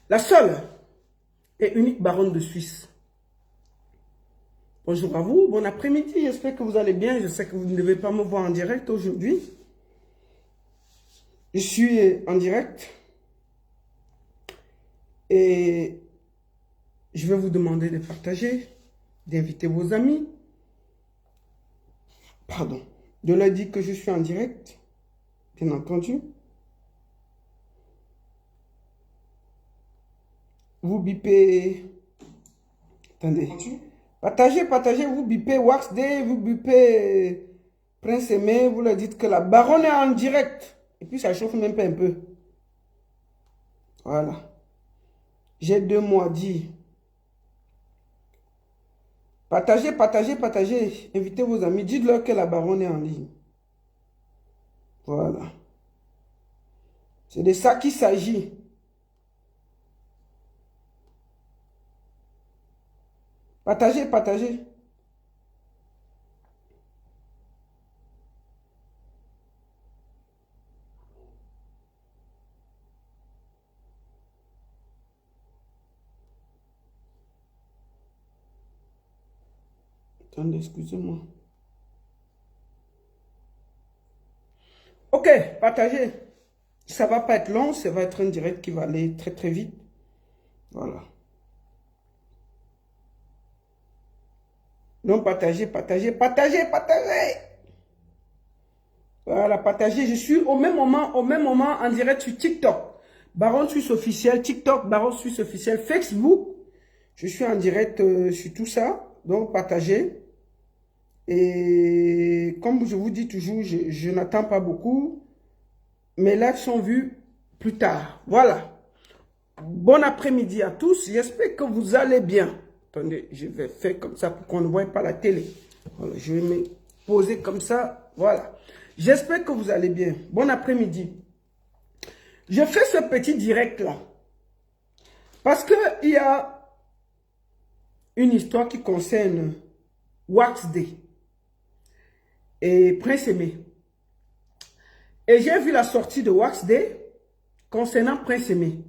La seule et unique baronne de Suisse. Bonjour à vous, bon après-midi, j'espère que vous allez bien. Je sais que vous ne devez pas me voir en direct aujourd'hui. Je suis en direct et je vais vous demander de partager, d'inviter vos amis, pardon, de leur dire que je suis en direct, bien entendu. Vous bipez, attendez, partagez, vous bipez Wax Day, vous bipez Prince Aimé, vous leur dites que la baronne est en direct. Et puis ça chauffe même pas un peu. Voilà. J'ai 2 mots à dire. Partagez. Invitez vos amis. Dites-leur que la baronne est en ligne. Voilà. C'est de ça qu'il s'agit. Partagez. Attendez, excusez-moi. Ok, partagez. Ça va pas être long, ça va être un direct qui va aller très très vite. Voilà. Donc partagez. Voilà, partagez. Je suis au même moment en direct sur TikTok. Baron Suisse officiel, TikTok, Baron Suisse officiel, Facebook. Je suis en direct sur tout ça. Donc partagez. Et comme je vous dis toujours, je n'attends pas beaucoup. Mes lives sont vus plus tard. Voilà. Bon après-midi à tous. J'espère que vous allez bien. Attendez, je vais faire comme ça pour qu'on ne voie pas la télé. Voilà, je vais me poser comme ça. Voilà. J'espère que vous allez bien. Bon après-midi. Je fais ce petit direct là. Parce qu'il y a une histoire qui concerne Wax Day et Prince Aimé. Et j'ai vu la sortie de Wax Day concernant Prince Aimé.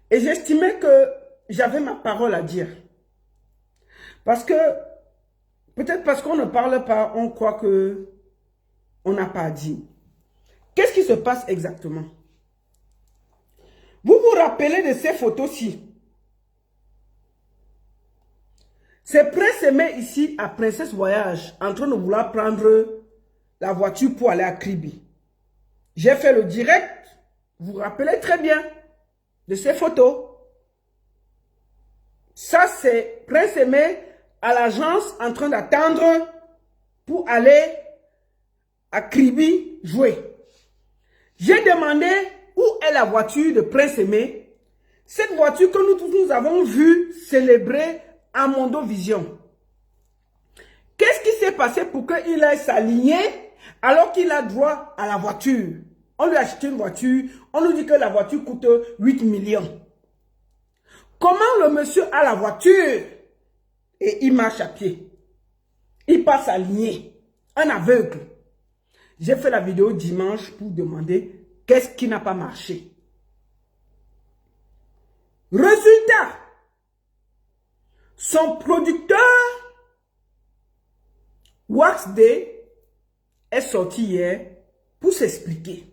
Et j'estimais que j'avais ma parole à dire. Parce que, peut-être parce qu'on ne parle pas, on croit que on n'a pas à dire. Qu'est-ce qui se passe exactement? Vous vous rappelez de ces photos-ci? C'est Prince Aimé ici à Princesse Voyage, en train de vouloir prendre la voiture pour aller à Kribi. J'ai fait le direct, vous vous rappelez très bien de ces photos. Ça, c'est Prince Aimé à l'agence en train d'attendre pour aller à Kribi jouer. J'ai demandé où est la voiture de Prince Aimé. Cette voiture que nous tous nous avons vue célébrer à Mondovision. Qu'est-ce qui s'est passé pour qu'il aille s'aligner alors qu'il a droit à la voiture? On lui a acheté une voiture, on nous dit que la voiture coûte 8 millions. Comment le monsieur a la voiture et il marche à pied? Il passe aligné, un aveugle. J'ai fait la vidéo dimanche pour demander qu'est-ce qui n'a pas marché. Résultat, son producteur, Wax Day, est sorti hier pour s'expliquer.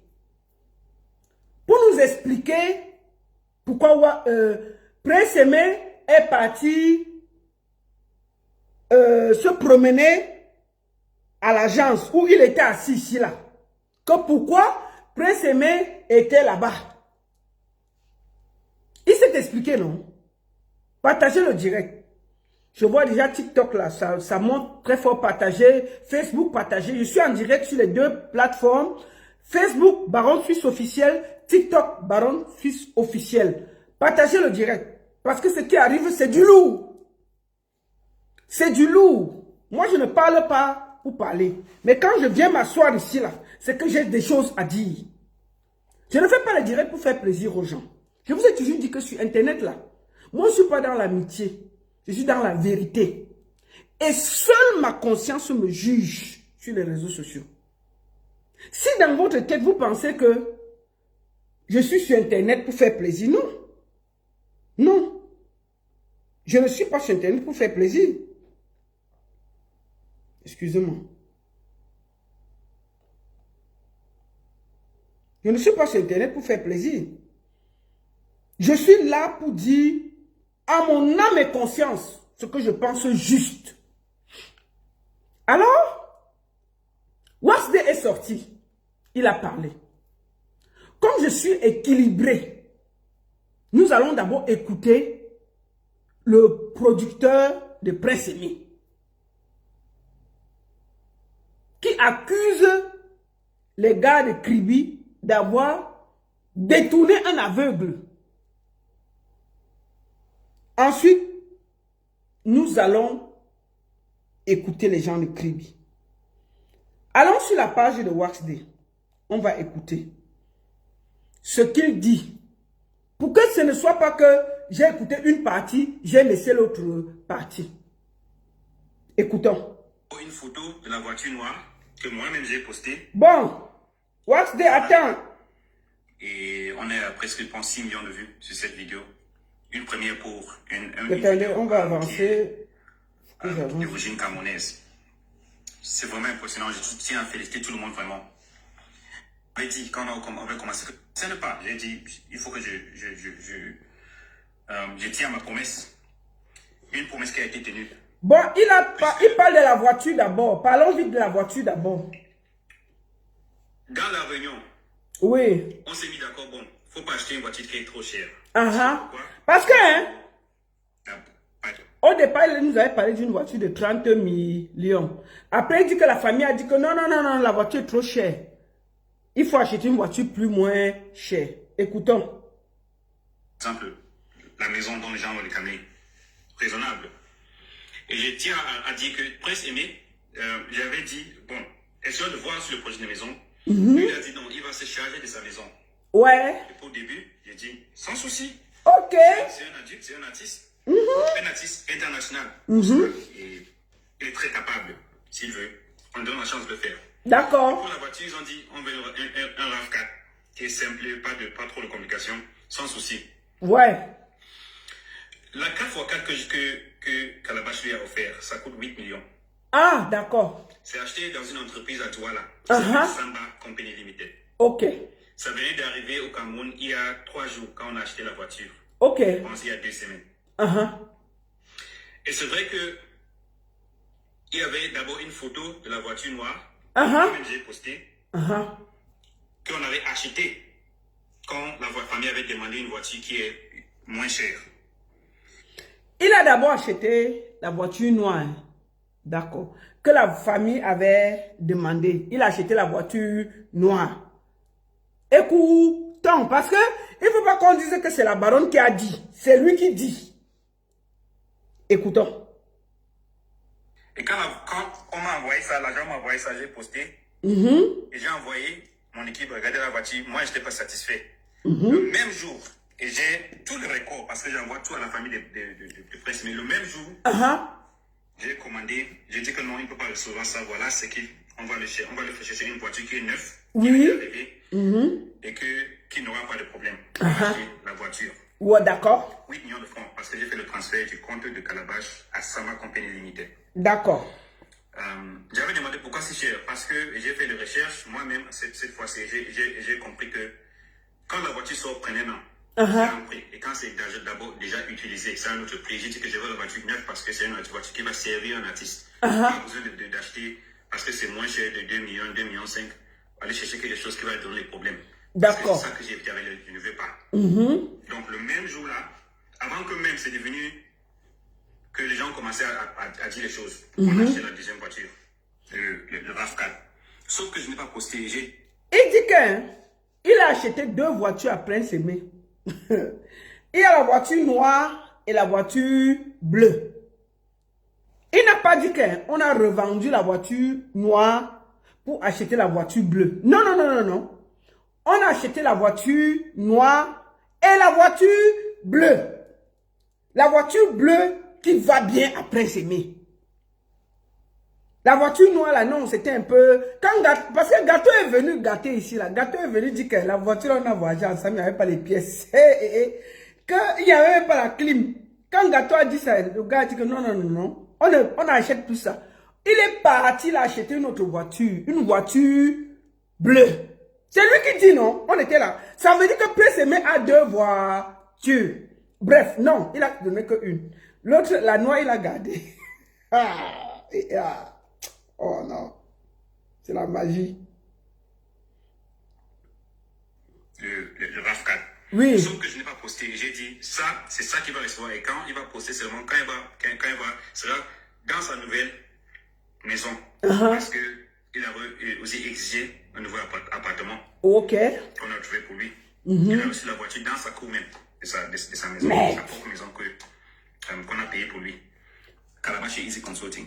Pour nous expliquer pourquoi Prince Aimé est parti se promener à l'agence où il était assis ici là. Que pourquoi Prince Aimé était là-bas. Il s'est expliqué, non? Partagez le direct. Je vois déjà TikTok là, ça monte très fort partagé. Facebook partagé. Je suis en direct sur les 2 plateformes. Facebook, Baron Suisse officiel. TikTok, Baron Suisse officiel. Partagez le direct. Parce que ce qui arrive, c'est du lourd. C'est du lourd. Moi, je ne parle pas pour parler. Mais quand je viens m'asseoir ici, là, c'est que j'ai des choses à dire. Je ne fais pas le direct pour faire plaisir aux gens. Je vous ai toujours dit que sur Internet, là, moi, je ne suis pas dans l'amitié. Je suis dans la vérité. Et seule ma conscience me juge sur les réseaux sociaux. Si dans votre tête, vous pensez que je suis sur Internet pour faire plaisir, non. Non. Je ne suis pas sur Internet pour faire plaisir. Excusez-moi. Je ne suis pas sur Internet pour faire plaisir. Je suis là pour dire à mon âme et conscience ce que je pense juste. Alors, Waxday est sorti. Il a parlé. Comme je suis équilibré, nous allons d'abord écouter le producteur de Prince Aimé qui accuse les gars de Kribi d'avoir détourné un aveugle. Ensuite, nous allons écouter les gens de Kribi. Allons sur la page de Waxday. On va écouter ce qu'il dit. Pour que ce ne soit pas que j'ai écouté une partie, j'ai laissé l'autre partie. Écoutons. Une photo de la voiture noire que moi-même j'ai postée. Bon, Waxday, attends. Et on est à presque 6 millions de vues sur cette vidéo. Une première pour Attendez, on va avancer. D'origine camerounaise. C'est vraiment impressionnant. Je tiens à féliciter tout le monde vraiment. J'ai dit, quand on avait commencé, ça ne pas. J'ai dit, il faut que je tiens à ma promesse. Une promesse qui a été tenue. Bon, il parle de la voiture d'abord. Parlons vite de la voiture d'abord. Dans la réunion, oui, on s'est mis d'accord, bon, faut pas acheter une voiture qui est trop chère. Parce que, hein, au départ, il nous avait parlé d'une voiture de 30 millions. Après, il dit que la famille a dit que non, la voiture est trop chère. Il faut acheter une voiture moins chère. Écoutons. Par exemple, la maison dont les gens vont les camions, raisonnable. Et je tiens à dire que Prince Aimé, j'avais dit, bon, essayons de voir sur le projet de maison. Lui, il a dit non, il va se charger de sa maison. Ouais. Et pour le début, j'ai dit, sans souci. Ok. C'est un adulte, c'est un artiste. Un artiste international. Et il est très capable, s'il veut. On donne la chance de le faire. D'accord. Pour la voiture, ils ont dit, on veut un RAV4 qui est simple, pas trop de complications, sans souci. Ouais. La 4x4 que Calabash lui a offert, ça coûte 8 millions. Ah, d'accord. C'est acheté dans une entreprise à Douala, qui s'appelle Samba Company Limited. Ok. Ça venait d'arriver au Cameroun il y a 3 jours quand on a acheté la voiture. Ok. Je pense il y a 2 semaines. Et c'est vrai que il y avait d'abord une photo de la voiture noire que j'ai postée, qu'on avait achetée quand la famille avait demandé une voiture qui est moins chère. Il a d'abord acheté la voiture noire. D'accord. Que la famille avait demandé. Il a acheté la voiture noire. Écoutons, parce que il ne faut pas qu'on dise que c'est la baronne qui a dit. C'est lui qui dit. Écoutons. Et quand on m'a envoyé ça, l'agent m'a envoyé ça, j'ai posté. Et j'ai envoyé mon équipe regarder la voiture. Moi, je n'étais pas satisfait. Le même jour, et j'ai tout le record, parce que j'envoie tout à la famille de presse, mais le même jour, j'ai commandé, j'ai dit que non, il ne peut pas recevoir ça. Voilà, c'est qu'on va le chercher une voiture qui est neuve, qui est arrivée, et qui n'aura pas de problème. La voiture. Ouais, d'accord. 8 millions de francs, parce que j'ai fait le transfert du compte de Calabash à Sama Company Limited. D'accord. J'avais demandé pourquoi c'est cher, parce que j'ai fait des recherches, moi-même, cette fois-ci, j'ai compris que quand la voiture sort, prenez un an. C'est un prix. Et quand c'est d'abord déjà utilisé, c'est un autre prix. J'ai dit que je veux la voiture neuve parce que c'est une voiture qui va servir un artiste. Pas besoin d'acheter parce que c'est moins cher de 2 millions, 2 millions 5. Aller chercher quelque chose qui va donner des problèmes. D'accord. C'est ça que j'ai évité avec je ne veux pas. Donc le même jour-là, avant que même c'est devenu que les gens commençaient à dire les choses, on a acheté la deuxième voiture, le RAV4. Sauf que je n'ai pas posté. Il dit qu'il a acheté 2 voitures à Prince Aimé. Il y a la voiture noire et la voiture bleue. Il n'a pas dit qu'on a revendu la voiture noire pour acheter la voiture bleue. Non. On a acheté la voiture noire et la voiture bleue. La voiture bleue qui va bien à Prince Aimé. La voiture noire là, non, c'était un peu... Parce que Gâteau est venu gâter ici là. Gâteau est venu dire que la voiture, on a voyagé ensemble, il n'y avait pas les pièces. Quand il n'y avait même pas la clim, quand Gâteau a dit ça, le gars a dit que non, non, non, non, on n'achète plus ça. Il est parti, il a acheté une autre voiture, une voiture bleue. C'est lui qui dit non, on était là. Ça veut dire que PSM a 2 voitures. Bref, non, il a donné qu'une. L'autre, la noire, il a gardé. Oh non, c'est la magie. Le RAV4. Oui. Sauf que je n'ai pas posté. J'ai dit, ça, c'est ça qu'il va recevoir. Et quand il va poster seulement, quand il va, sera dans sa nouvelle maison. Parce qu'il a aussi exigé un nouveau appartement. Ok. Qu'on a trouvé pour lui. Il a reçu la voiture dans sa cour même, de sa maison, sa propre maison qu'on a payée pour lui. Là-bas chez Easy Consulting.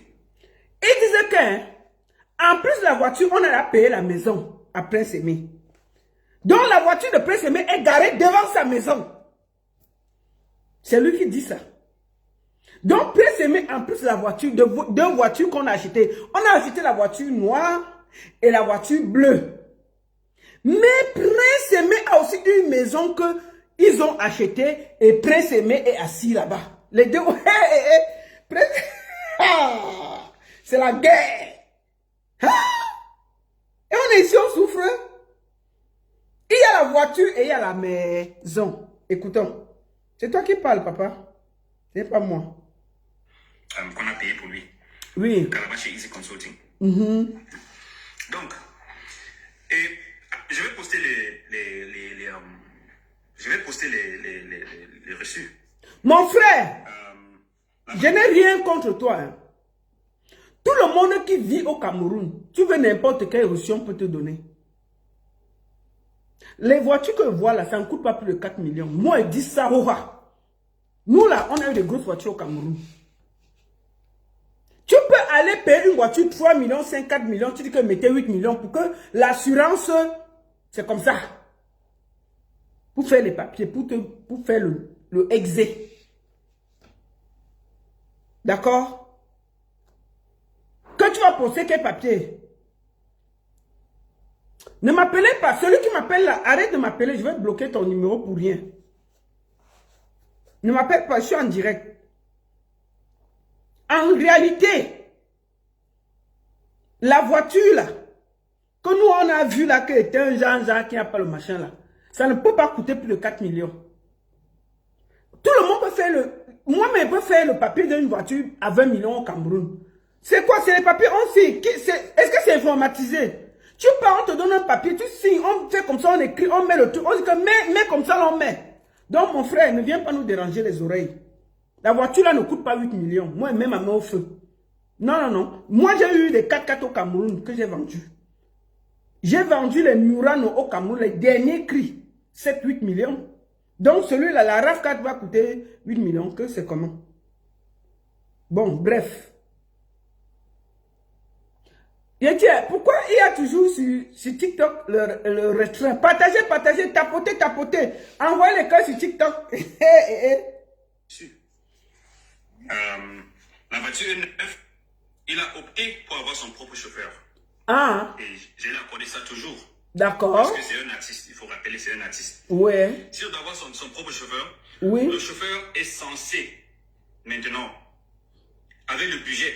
Il disait qu'en plus de la voiture, on a payé la maison à Prince Aimé. Donc la voiture de Prince Aimé est garée devant sa maison. C'est lui qui dit ça. Donc Prince Aimé, en plus de la voiture, deux voitures qu'on a achetées. On a acheté la voiture noire et la voiture bleue. Mais Prince Aimé a aussi une maison qu'ils ont achetée et Prince Aimé est assis là-bas. Les deux, c'est la guerre. Et on est ici, on souffre. Il y a la voiture et il y a la maison. Écoutons. C'est toi qui parles, papa. Ce n'est pas moi. Qu'on a payé pour lui. Oui. Là-bas chez Easy Consulting. Donc, et je vais poster les reçus. Mon frère, je n'ai rien contre toi. Hein. Tout le monde qui vit au Cameroun, tu veux n'importe quelle reçu, on peut te donner. Les voitures que je vois là, ça ne coûte pas plus de 4 millions. Moi, ils disent ça, nous là, on a eu des grosses voitures au Cameroun. Tu peux aller payer une voiture 3 millions, 5, 4 millions, tu dis que mettez 8 millions pour que l'assurance, c'est comme ça. Pour faire les papiers, pour faire le exé. D'accord? Quand tu vas poster quel papier? Ne m'appelez pas. Celui qui m'appelle là, arrête de m'appeler. Je vais bloquer ton numéro pour rien. Ne m'appelle pas, je suis en direct. En réalité, la voiture là, que nous on a vu là, que était un Jean qui n'a pas le machin là, ça ne peut pas coûter plus de 4 millions. Tout le monde peut faire moi-même peut faire le papier d'une voiture à 20 millions au Cameroun. C'est quoi? C'est les papiers, on sait. Est-ce que c'est informatisé? Tu pars, on te donne un papier, tu signes, on fait comme ça, on écrit, on met le truc, on dit que mets comme ça, on met. Donc mon frère, ne viens pas nous déranger les oreilles. La voiture là ne coûte pas 8 millions. Moi, même à au feu. Non, non, non. Moi, j'ai eu des 4x4 au Cameroun que j'ai vendus. J'ai vendu les Murano au Cameroun, les derniers cris. 7-8 millions. Donc celui-là, la RAV4 va coûter 8 millions. Que c'est comment? Bon, bref. Pourquoi il y a toujours sur TikTok le restreint? Partagez, tapotez. Envoyez les cas sur TikTok. La voiture est neuve. Il a opté pour avoir son propre chauffeur. Ah. Et je l'ai accordé ça toujours. D'accord. Parce que c'est un artiste. Il faut rappeler, c'est un artiste. Ouais. Si on doit avoir son propre chauffeur, oui. Le chauffeur est censé, maintenant, avec le budget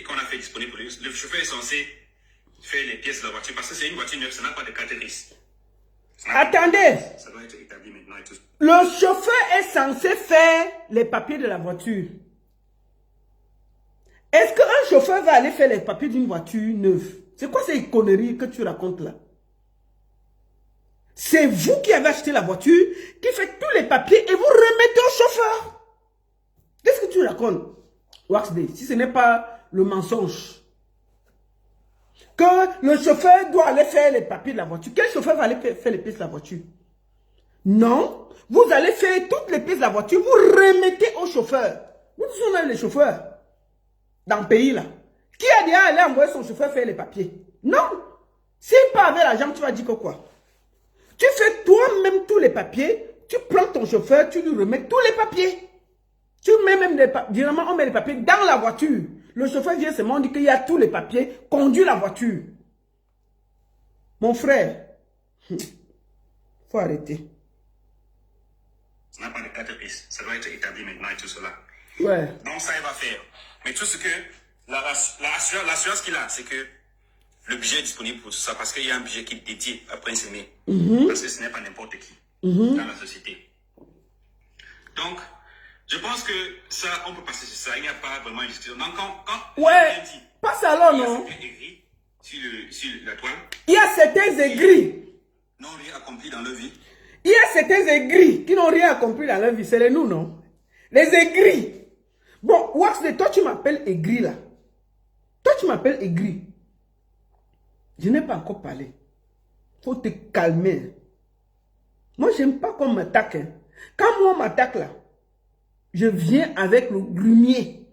qu'on a fait disponible pour lui, le chauffeur est censé faire les pièces de la voiture parce que c'est une voiture neuve, ça n'a pas de caractéristiques. Attendez. Ça doit être établi maintenant et tout. Le chauffeur est censé faire les papiers de la voiture. Est-ce qu'un chauffeur va aller faire les papiers d'une voiture neuve? C'est quoi ces conneries que tu racontes là? C'est vous qui avez acheté la voiture, qui faites tous les papiers et vous remettez au chauffeur. Qu'est-ce que tu racontes, Waxday, si ce n'est pas le mensonge? Que le chauffeur doit aller faire les papiers de la voiture. Quel chauffeur va aller faire les pièces de la voiture? Non, vous allez faire toutes les pièces de la voiture, vous remettez au chauffeur. Vous on a les chauffeurs dans le pays là. Qui a déjà allé envoyer son chauffeur faire les papiers? Non. S'il part avec l'argent, tu vas dire que quoi? Tu fais toi-même tous les papiers, tu prends ton chauffeur, tu lui remets tous les papiers. Tu mets même des papiers, généralement on met les papiers dans la voiture. Le chauffeur vient seulement dire qu'il y a tous les papiers, conduit la voiture. Mon frère, faut arrêter. Ça n'a pas de 4 pistes. Ça doit être établi maintenant et tout cela. Ouais. Donc ça, il va faire. Mais tout ce que l'assurance qu'il a, c'est que le budget est disponible pour tout ça parce qu'il y a un budget qui est dédié à Prince Aimé. Parce que ce n'est pas n'importe qui dans la société. Donc, je pense que ça, on peut passer sur ça. Il n'y a pas vraiment de discussion. Donc, quand Ouais, dit, pas ça alors, il y a non. certains aigris sur la toile, Il y a certains aigris. n'ont rien accompli dans leur vie. Il y a certains aigris qui n'ont rien accompli dans leur vie. C'est les nous, non? Les aigris. Bon, Waxley, toi, tu m'appelles aigri, là. Toi, tu m'appelles aigri. Je n'ai pas encore parlé. Faut te calmer. Moi, j'aime pas qu'on m'attaque. Hein. Quand moi, on m'attaque, là, je viens avec le grumier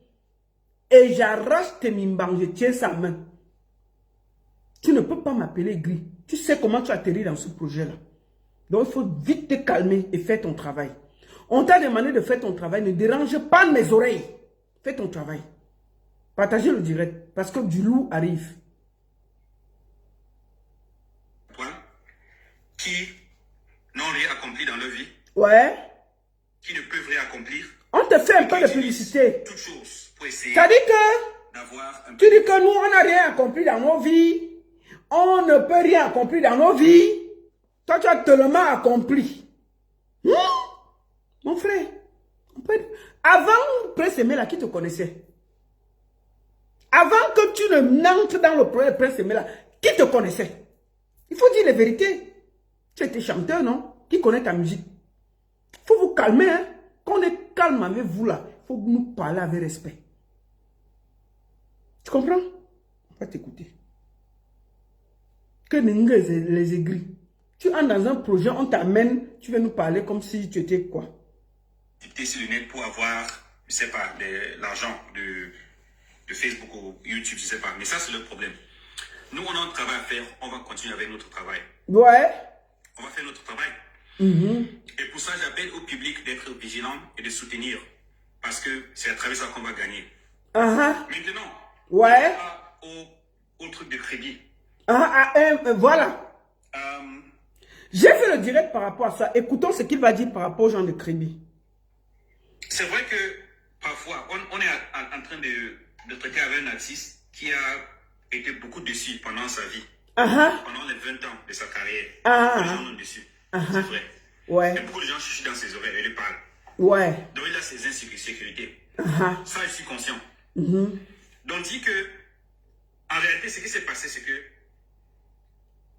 et j'arrache tes mimbang, je tiens sa main. Tu ne peux pas m'appeler gris. Tu sais comment tu atterris dans ce projet-là. Donc, il faut vite te calmer et faire ton travail. On t'a demandé de faire ton travail. Ne dérange pas mes oreilles. Fais ton travail. Partagez le direct parce que du loup arrive. Qui n'ont rien accompli dans leur vie. Ouais. Qui ne peuvent rien accomplir. On te fait un peu de publicité. Toutes choses pour essayer Ça dit que d'avoir un peu. tu dis que nous, on n'a rien accompli dans nos vies. On ne peut rien accomplir dans nos vies. Toi, tu as tellement accompli. Mon frère. Avant Prince Aimé là, qui te connaissait? Avant que tu ne n'entres dans le projet Prince Aimé là, qui te connaissait? Il faut dire la vérité. Tu étais chanteur, non? Qui connaît ta musique? Il faut vous calmer, hein? Quand on est calme avec vous là, il faut nous parler avec respect. Tu comprends? On va t'écouter. Que les aigris. Tu entres dans un projet, on t'amène, tu veux nous parler comme si tu étais quoi? Tu es sur le net pour avoir, je sais pas, l'argent de Facebook ou YouTube, je sais pas. Mais ça, c'est le problème. Nous, on a un travail à faire, on va continuer avec notre travail. Ouais. On va faire notre travail. Et pour ça, j'appelle au public d'être vigilant et de soutenir. Parce que c'est à travers ça qu'on va gagner. Maintenant, ouais. Au truc de crédit. Voilà. J'ai fait le direct par rapport à ça. Écoutons ce qu'il va dire par rapport aux gens de crédit. C'est vrai que parfois, on est en train de traiter avec un artiste qui a été beaucoup déçu pendant sa vie. Pendant les 20 ans de sa carrière. Les gens l'ont déçu. C'est vrai. Ouais. Et beaucoup de gens chuchotent dans ses oreilles et lui parlent. Ouais. Donc il a ses insécurités. Ça, je suis conscient. Donc dit que, en réalité, ce qui s'est passé, c'est que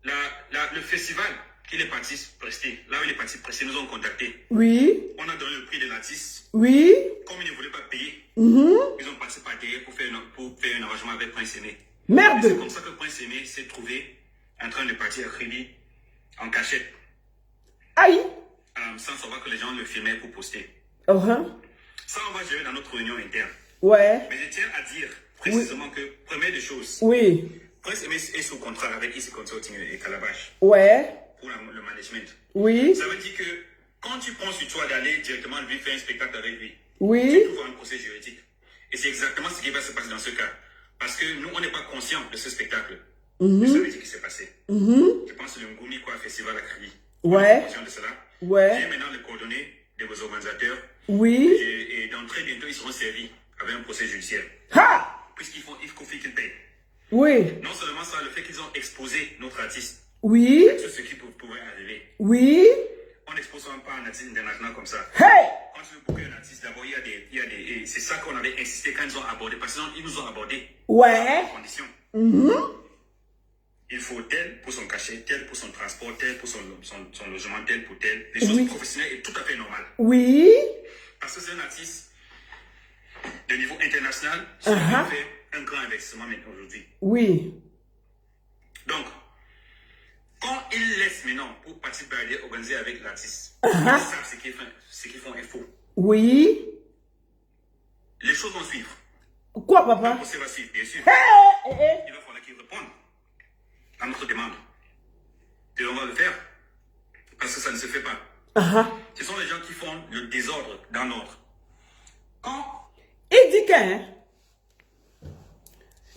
le festival qu'il est parti prester, là où il est parti prester, nous ont contactés. Oui. On a donné le prix de l'artiste. Oui. Comme ils ne voulaient pas payer, ils ont passé par derrière pour faire un arrangement avec Prince Aimé. Merde. C'est comme ça que Prince Aimé s'est trouvé en train de partir à crédit en cachette. Aïe. Sans savoir que les gens le filmaient pour poster. Ça, on va gérer dans notre réunion interne. Ouais. Mais je tiens à dire précisément que, première des choses, oui. Prince Aimé est sous contrat avec Easy Consulting et Calabash. Ouais. Pour le management. Oui. Ça veut dire que quand tu prends sur toi d'aller directement lui faire un spectacle avec lui, oui. tu trouves un procès juridique. Et c'est exactement ce qui va se passer dans ce cas. Parce que nous, on n'est pas conscients de ce spectacle. De ce qui s'est passé. Je pense que le Ngoumi quoi festival à crédit. Ouais. Conscient de cela. Ouais. J'ai maintenant les coordonnées de vos organisateurs. Oui. Et dans très bientôt, ils seront servis avec un procès judiciaire. Puisqu'il faut qu'ils payent. Oui. Non seulement ça, le fait qu'ils ont exposé notre artiste. Oui. Tout ce qui pouvait arriver. Oui. On n'expose pas un artiste international comme ça. Hey. Quand tu veux booker un artiste, d'abord, il y a des c'est ça qu'on avait insisté quand ils ont abordé. Parce qu'ils nous ont abordé. Ouais. Conditions. Il faut tel pour son cachet, tel pour son transport, tel pour son logement, tel pour tel. Les choses professionnelles est tout à fait normales. Oui. Parce que c'est un artiste de niveau international qui fait un grand investissement maintenant aujourd'hui. Oui. Donc, quand ils laissent maintenant pour participer à aller organiser avec l'artiste, ils savent ce qu'ils font est faux. Oui. Les choses vont suivre. Quoi, papa? Le procès va suivre, bien sûr. Il va falloir qu'ils répondent à notre demande. Et on va le faire. Parce que ça ne se fait pas. Ce sont les gens qui font le désordre dans l'ordre. Quand il dit que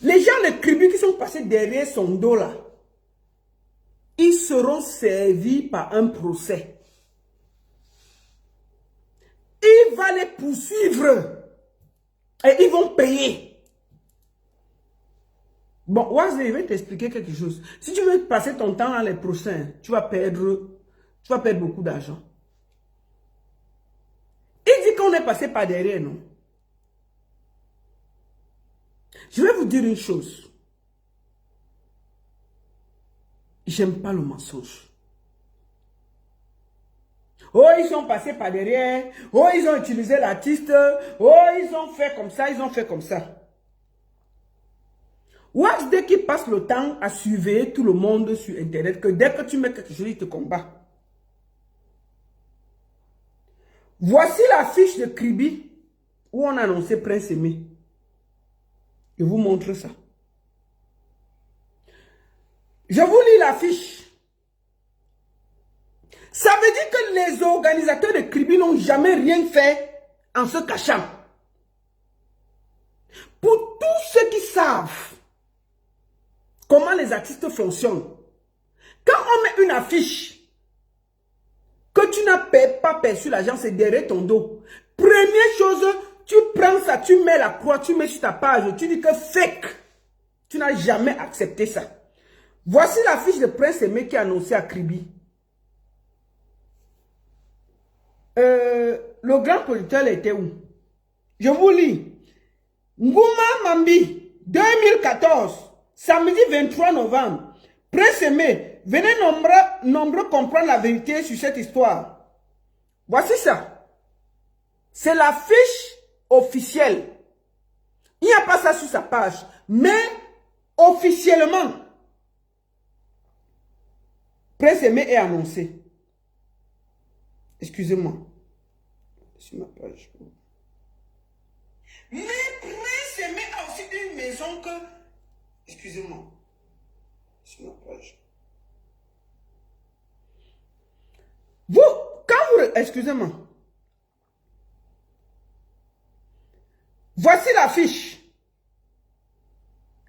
les gens de Kribi qui sont passés derrière son dos là, ils seront servis par un procès. il va les poursuivre. Et ils vont payer. Bon, Wesley, je vais t'expliquer quelque chose. Si tu veux passer ton temps dans les procès, tu vas perdre beaucoup d'argent. Il dit qu'on est passé par derrière, non? Je vais vous dire une chose. J'aime pas le mensonge. Oh, ils sont passés par derrière. Oh, ils ont utilisé l'artiste. Oh, ils ont fait comme ça, ils ont fait comme ça. Wax, dès qu'il passe le temps à surveiller tout le monde sur Internet, que dès que tu mets quelque chose, il te combat. Voici la fiche de Kribi où on annonçait Prince Aimé. Je vous montre ça. Je vous lis la fiche. Ça veut dire que les organisateurs de Kribi n'ont jamais rien fait en se cachant. Pour tous ceux qui savent comment les artistes fonctionnent, quand on met une affiche que tu n'as pas perçu l'argent, c'est derrière ton dos. Première chose, tu prends ça, tu mets la croix, tu mets sur ta page, tu dis que fake. Tu n'as jamais accepté ça. Voici la fiche de Prince Aimé qui est annoncée à Kribi. Le grand producteur était où? Je vous lis. Ngouma Mambi, 2014, samedi 23 novembre. Prince Aimé, venez nombreux comprendre la vérité sur cette histoire. Voici ça. C'est la fiche officielle. Il n'y a pas ça sur sa page. Mais officiellement, Prince Aimé est annoncé. Excusez-moi. Sur ma page. Mais Prince Aimé a aussi une maison que... Excusez-moi. Sur ma page. Vous, quand vous... Excusez-moi. Voici la fiche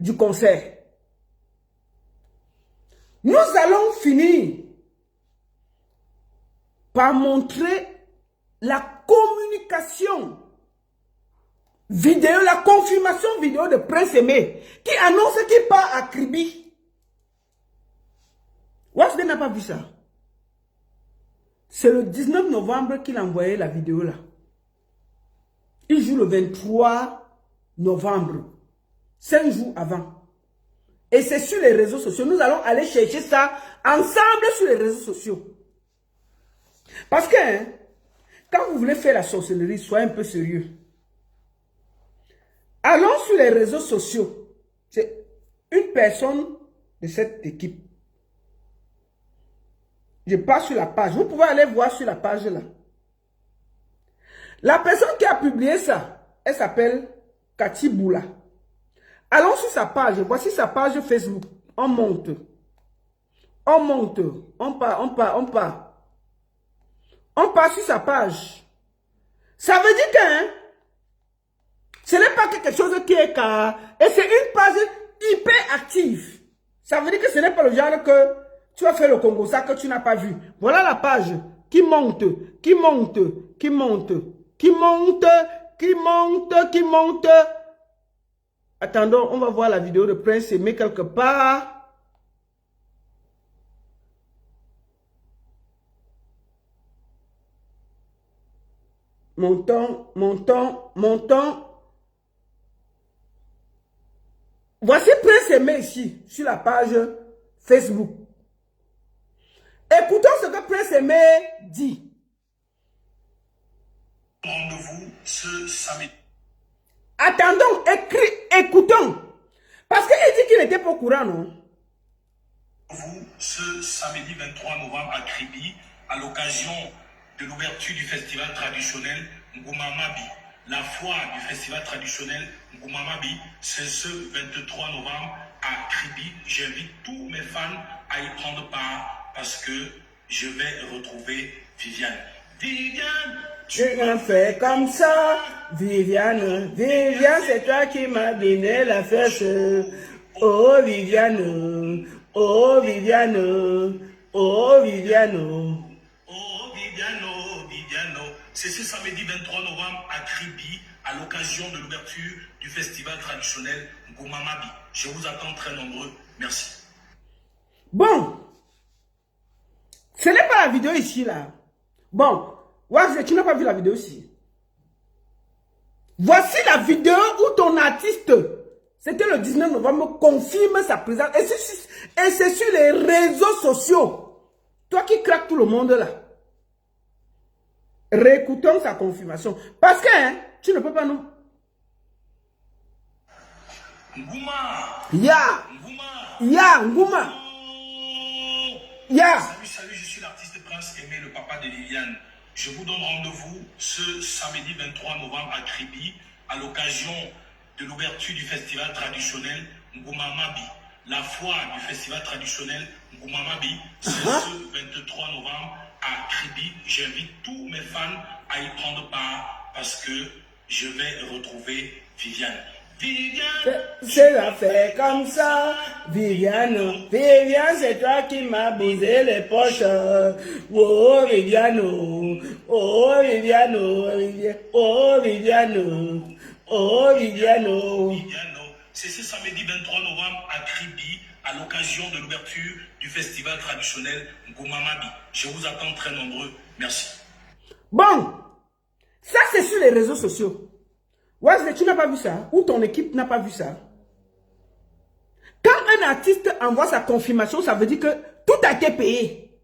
du concert. Nous allons finir par montrer la communication vidéo, la confirmation vidéo de Prince Aimé qui annonce qu'il part à Kribi. Wesley n'a pas vu ça. C'est le 19 novembre qu'il a envoyé la vidéo là. Il joue le 23 novembre, 5 jours avant. Et c'est sur les réseaux sociaux. Nous allons aller chercher ça ensemble sur les réseaux sociaux. Parce que, hein, quand vous voulez faire la sorcellerie, soyez un peu sérieux. Allons sur les réseaux sociaux. C'est une personne de cette équipe. Je passe sur la page. Vous pouvez aller voir sur la page là. La personne qui a publié ça, elle s'appelle Cathy Boula. Allons sur sa page. Voici sa page Facebook. On monte. On monte. On part. On passe sur sa page. Ça veut dire que hein, ce n'est pas quelque chose qui est car. Et c'est une page hyper active. Ça veut dire que ce n'est pas le genre que tu as fait le Congo, ça que tu n'as pas vu. Voilà la page qui monte, qui monte, qui monte, qui monte, qui monte, qui monte. Attendons, on va voir la vidéo de Prince Aimé quelque part. Montons, montons, montons. Voici Prince Aimé ici, sur la page Facebook. Écoutons ce que Prince Aimé dit. Rendez-vous ce samedi. Attendons, écoutons. Parce qu'il dit qu'il n'était pas au courant, non? Vous ce samedi 23 novembre à Kribi, à l'occasion de l'ouverture du festival traditionnel Ngoumamabi. La foire du festival traditionnel Ngoumamabi, c'est ce 23 novembre à Kribi. J'invite tous mes fans à y prendre part parce que je vais retrouver Viviane. Viviane, tu m'as fait comme ça, Viviane. Viviane, c'est toi qui m'as donné la fesse. Oh Viviane, oh Viviane, oh Viviane. oh Viviano, Viviano, C'est ce samedi 23 novembre à Kribi, à l'occasion de l'ouverture du festival traditionnel Ngumamabi. Je vous attends très nombreux. Merci. Bon, ce n'est pas la vidéo ici, là. Bon, Wazé, tu n'as pas vu la vidéo ici. Voici la vidéo où ton artiste, c'était le 19 novembre, confirme sa présence. Et c'est sur les réseaux sociaux. Toi qui craques tout le monde là. Réécoutons sa confirmation. Parce que hein, tu ne peux pas nous... Ngouma. Ya. Ngouma. Ya. Salut, je suis l'artiste Prince Aimé, le papa de Liliane. Je vous donne rendez-vous ce samedi 23 novembre à Kribi, à l'occasion de l'ouverture du festival traditionnel Ngumamabi. La foire du festival traditionnel Ngumamabi, c'est ce 23 novembre à Kribi. J'invite tous mes fans à y prendre part parce que je vais retrouver Viviane. C'est la fait comme ça, Viviane. Viviane, c'est toi qui m'as bousé les poches. Oh, Viviane. Oh, Viviane. Oh, Viviane. Oh, Viviane. C'est ce samedi 23 novembre à Kribi, à l'occasion de l'ouverture du festival traditionnel Ngumamabi. Je vous attends très nombreux. Merci. Bon, ça c'est sur les réseaux sociaux. Wesley, tu n'as pas vu ça? Ou ton équipe n'a pas vu ça? Quand un artiste envoie sa confirmation, ça veut dire que tout a été payé.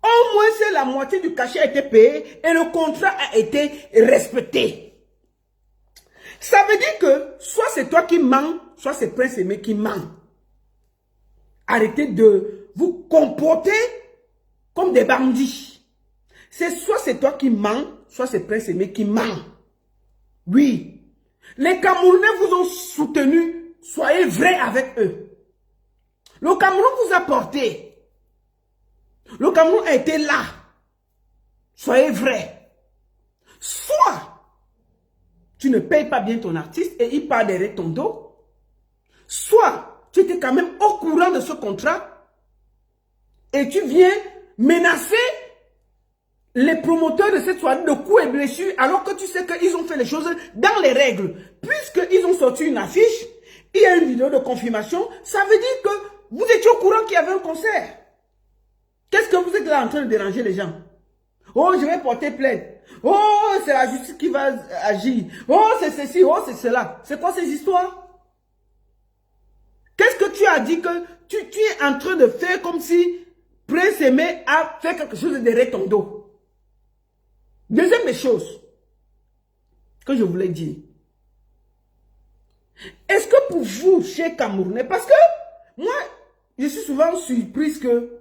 Au moins, c'est la moitié du cachet a été payé et le contrat a été respecté. Ça veut dire que soit c'est toi qui mens, soit c'est Prince Aimé qui ment. Arrêtez de vous comporter comme des bandits. Soit c'est toi qui mens, soit c'est Prince Aimé qui ment. Oui, les Camerounais vous ont soutenu, soyez vrais avec eux. Le Cameroun vous a porté. Le Cameroun a été là. Soyez vrais. Soit tu ne payes pas bien ton artiste et il part derrière ton dos. Soit tu étais quand même au courant de ce contrat et tu viens menacer les promoteurs de cette soirée de coups et blessures, alors que tu sais qu'ils ont fait les choses dans les règles. Puisqu'ils ont sorti une affiche, il y a une vidéo de confirmation, ça veut dire que vous étiez au courant qu'il y avait un concert. Qu'est-ce que vous êtes là en train de déranger les gens? Oh, je vais porter plainte. Oh, c'est la justice qui va agir. Oh, c'est ceci, oh, c'est cela. C'est quoi ces histoires? Qu'est-ce que tu as dit que tu es en train de faire comme si Prince Aimé a fait quelque chose de derrière ton dos? Deuxième des choses que je voulais dire. Est-ce que pour vous, chez Camerounais, parce que moi, je suis souvent surprise que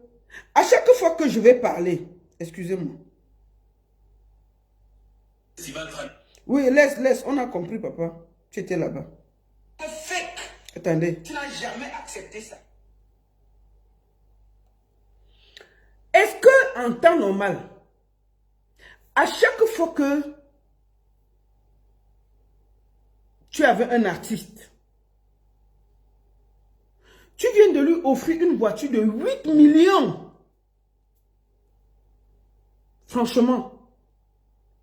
à chaque fois que je vais parler, excusez-moi. Oui, laisse, on a compris, papa. Tu étais là-bas. Attendez. Tu n'as jamais accepté ça. Est-ce que en temps normal, à chaque fois que tu avais un artiste, tu viens de lui offrir une voiture de 8 millions. Franchement,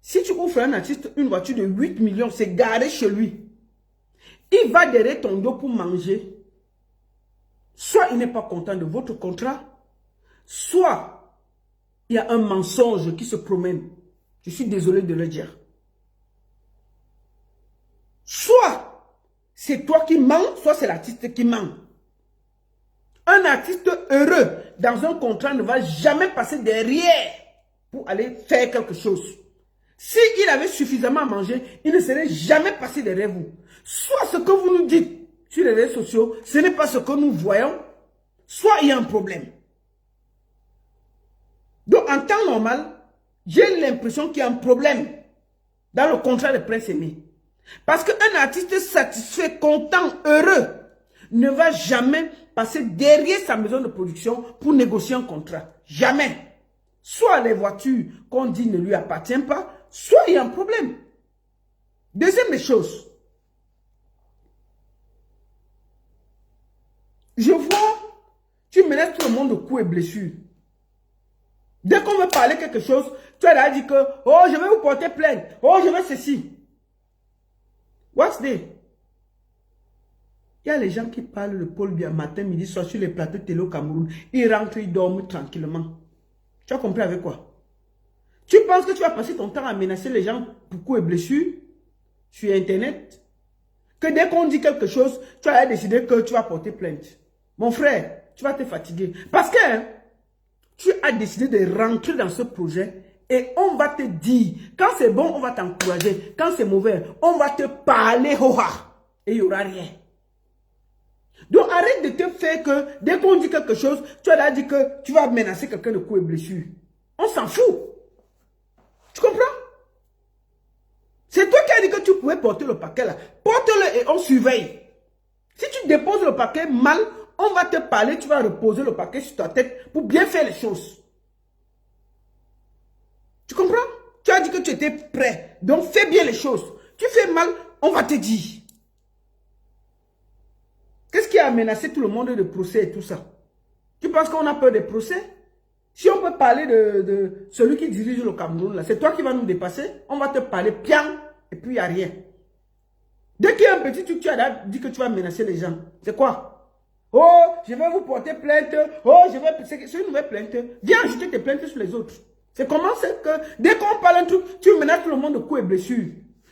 si tu offres à un artiste une voiture de 8 millions, c'est garé chez lui. Il va derrière ton dos pour manger. Soit il n'est pas content de votre contrat, soit il y a un mensonge qui se promène. Je suis désolé de le dire. Soit c'est toi qui mens, soit c'est l'artiste qui ment. Un artiste heureux dans un contrat ne va jamais passer derrière pour aller faire quelque chose. S'il avait suffisamment à manger, il ne serait jamais passé derrière vous. Soit ce que vous nous dites sur les réseaux sociaux, ce n'est pas ce que nous voyons, soit il y a un problème. Donc en temps normal, j'ai l'impression qu'il y a un problème dans le contrat de Prince Aimé. Parce qu'un artiste satisfait, content, heureux, ne va jamais passer derrière sa maison de production pour négocier un contrat. Jamais. Soit les voitures qu'on dit ne lui appartiennent pas, soit il y a un problème. Deuxième des choses. Je vois, tu menaces tout le monde de coups et blessures. Dès qu'on veut parler quelque chose, tu as dit que, oh, je vais vous porter plainte. Oh, je vais ceci. What's this? Il y a les gens qui parlent le Paul Biya matin, midi, soir sur les plateaux de télé au Cameroun. Ils rentrent, ils dorment tranquillement. Tu as compris avec quoi? Tu penses que tu vas passer ton temps à menacer les gens pour coups et blessures sur Internet? Que dès qu'on dit quelque chose, tu as décidé que tu vas porter plainte. Mon frère, tu vas te fatiguer. Parce que hein, tu as décidé de rentrer dans ce projet et on va te dire, quand c'est bon, on va t'encourager. Quand c'est mauvais, on va te parler, et il n'y aura rien. Donc arrête de te faire que, dès qu'on dit quelque chose, tu as dit que tu vas menacer quelqu'un de coups et blessures. On s'en fout. Tu comprends? C'est toi qui as dit que tu pouvais porter le paquet là. Porte-le et on surveille. Si tu déposes le paquet mal, on va te parler, tu vas reposer le paquet sur ta tête pour bien faire les choses. Tu comprends? Tu as dit que tu étais prêt. Donc fais bien les choses. Tu fais mal, on va te dire. Qu'est-ce qui a menacé tout le monde de procès et tout ça? Tu penses qu'on a peur des procès? Si on peut parler de celui qui dirige le Cameroun, là, c'est toi qui vas nous dépasser. On va te parler bien et puis il n'y a rien. Dès qu'il y a un petit truc, tu as dit que tu vas menacer les gens. C'est quoi? Oh, je vais vous porter plainte. Oh, je vais... C'est une nouvelle plainte. Viens ajouter tes plaintes sur les autres. C'est comment c'est que dès qu'on parle un truc, tu menaces tout le monde de coups et blessures.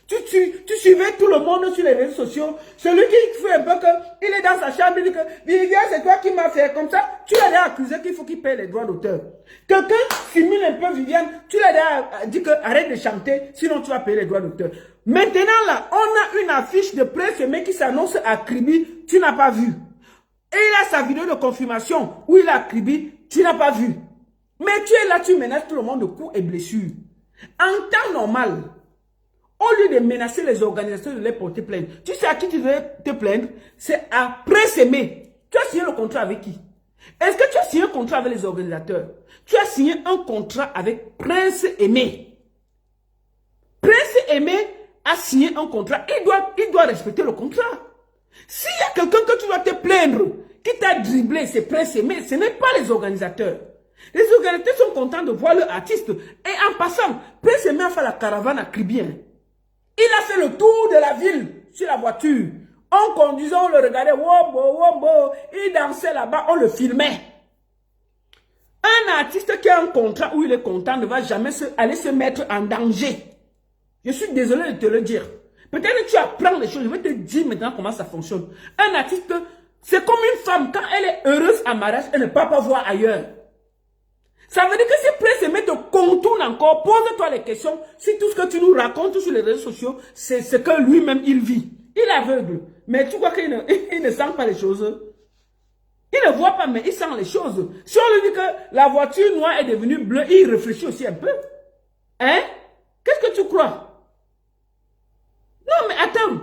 Tu suivais tout le monde sur les réseaux sociaux. Celui qui fait un peu que, il est dans sa chambre, il dit que, Viviane, c'est toi qui m'as fait comme ça. Tu l'as accusé qu'il faut qu'il paye les droits d'auteur. Quelqu'un simule un peu Viviane, tu l'as dit que arrête de chanter, sinon tu vas payer les droits d'auteur. Maintenant là, on a une affiche de presse mais qui s'annonce à Kribi, tu n'as pas vu. Et il a sa vidéo de confirmation où il a Kribi, tu n'as pas vu. Mais tu es là, tu menaces tout le monde de coups et blessures. En temps normal, au lieu de menacer les organisations de les porter plainte, tu sais à qui tu devais te plaindre? C'est à Prince Aimé. Tu as signé le contrat avec qui? Est-ce que tu as signé un contrat avec les organisateurs? Tu as signé un contrat avec Prince Aimé. Prince Aimé a signé un contrat. Il doit respecter le contrat. S'il y a quelqu'un que tu dois te plaindre, qui t'a dribblé, c'est Prince Aimé, ce n'est pas les organisateurs. Les organisateurs sont contents de voir leur artiste. Et en passant, Prince Aimé a fait la caravane à Kribi. Il a fait le tour de la ville sur la voiture. En conduisant, on le regardait, wombo, wombo. Il dansait là-bas, on le filmait. Un artiste qui a un contrat où il est content ne va jamais aller se mettre en danger. Je suis désolé de te le dire. Peut-être que tu apprends les choses. Je vais te dire maintenant comment ça fonctionne. Un artiste, c'est comme une femme. Quand elle est heureuse en mariage, elle ne peut pas voir ailleurs. Ça veut dire que si Prince Aimé te contourne encore, pose-toi les questions. Si tout ce que tu nous racontes sur les réseaux sociaux, c'est ce que lui-même il vit. Il est aveugle. Mais tu crois qu'il ne sent pas les choses? Il ne voit pas, mais il sent les choses. Si on lui dit que la voiture noire est devenue bleue, il réfléchit aussi un peu. Hein? Qu'est-ce que tu crois? Non, mais attends.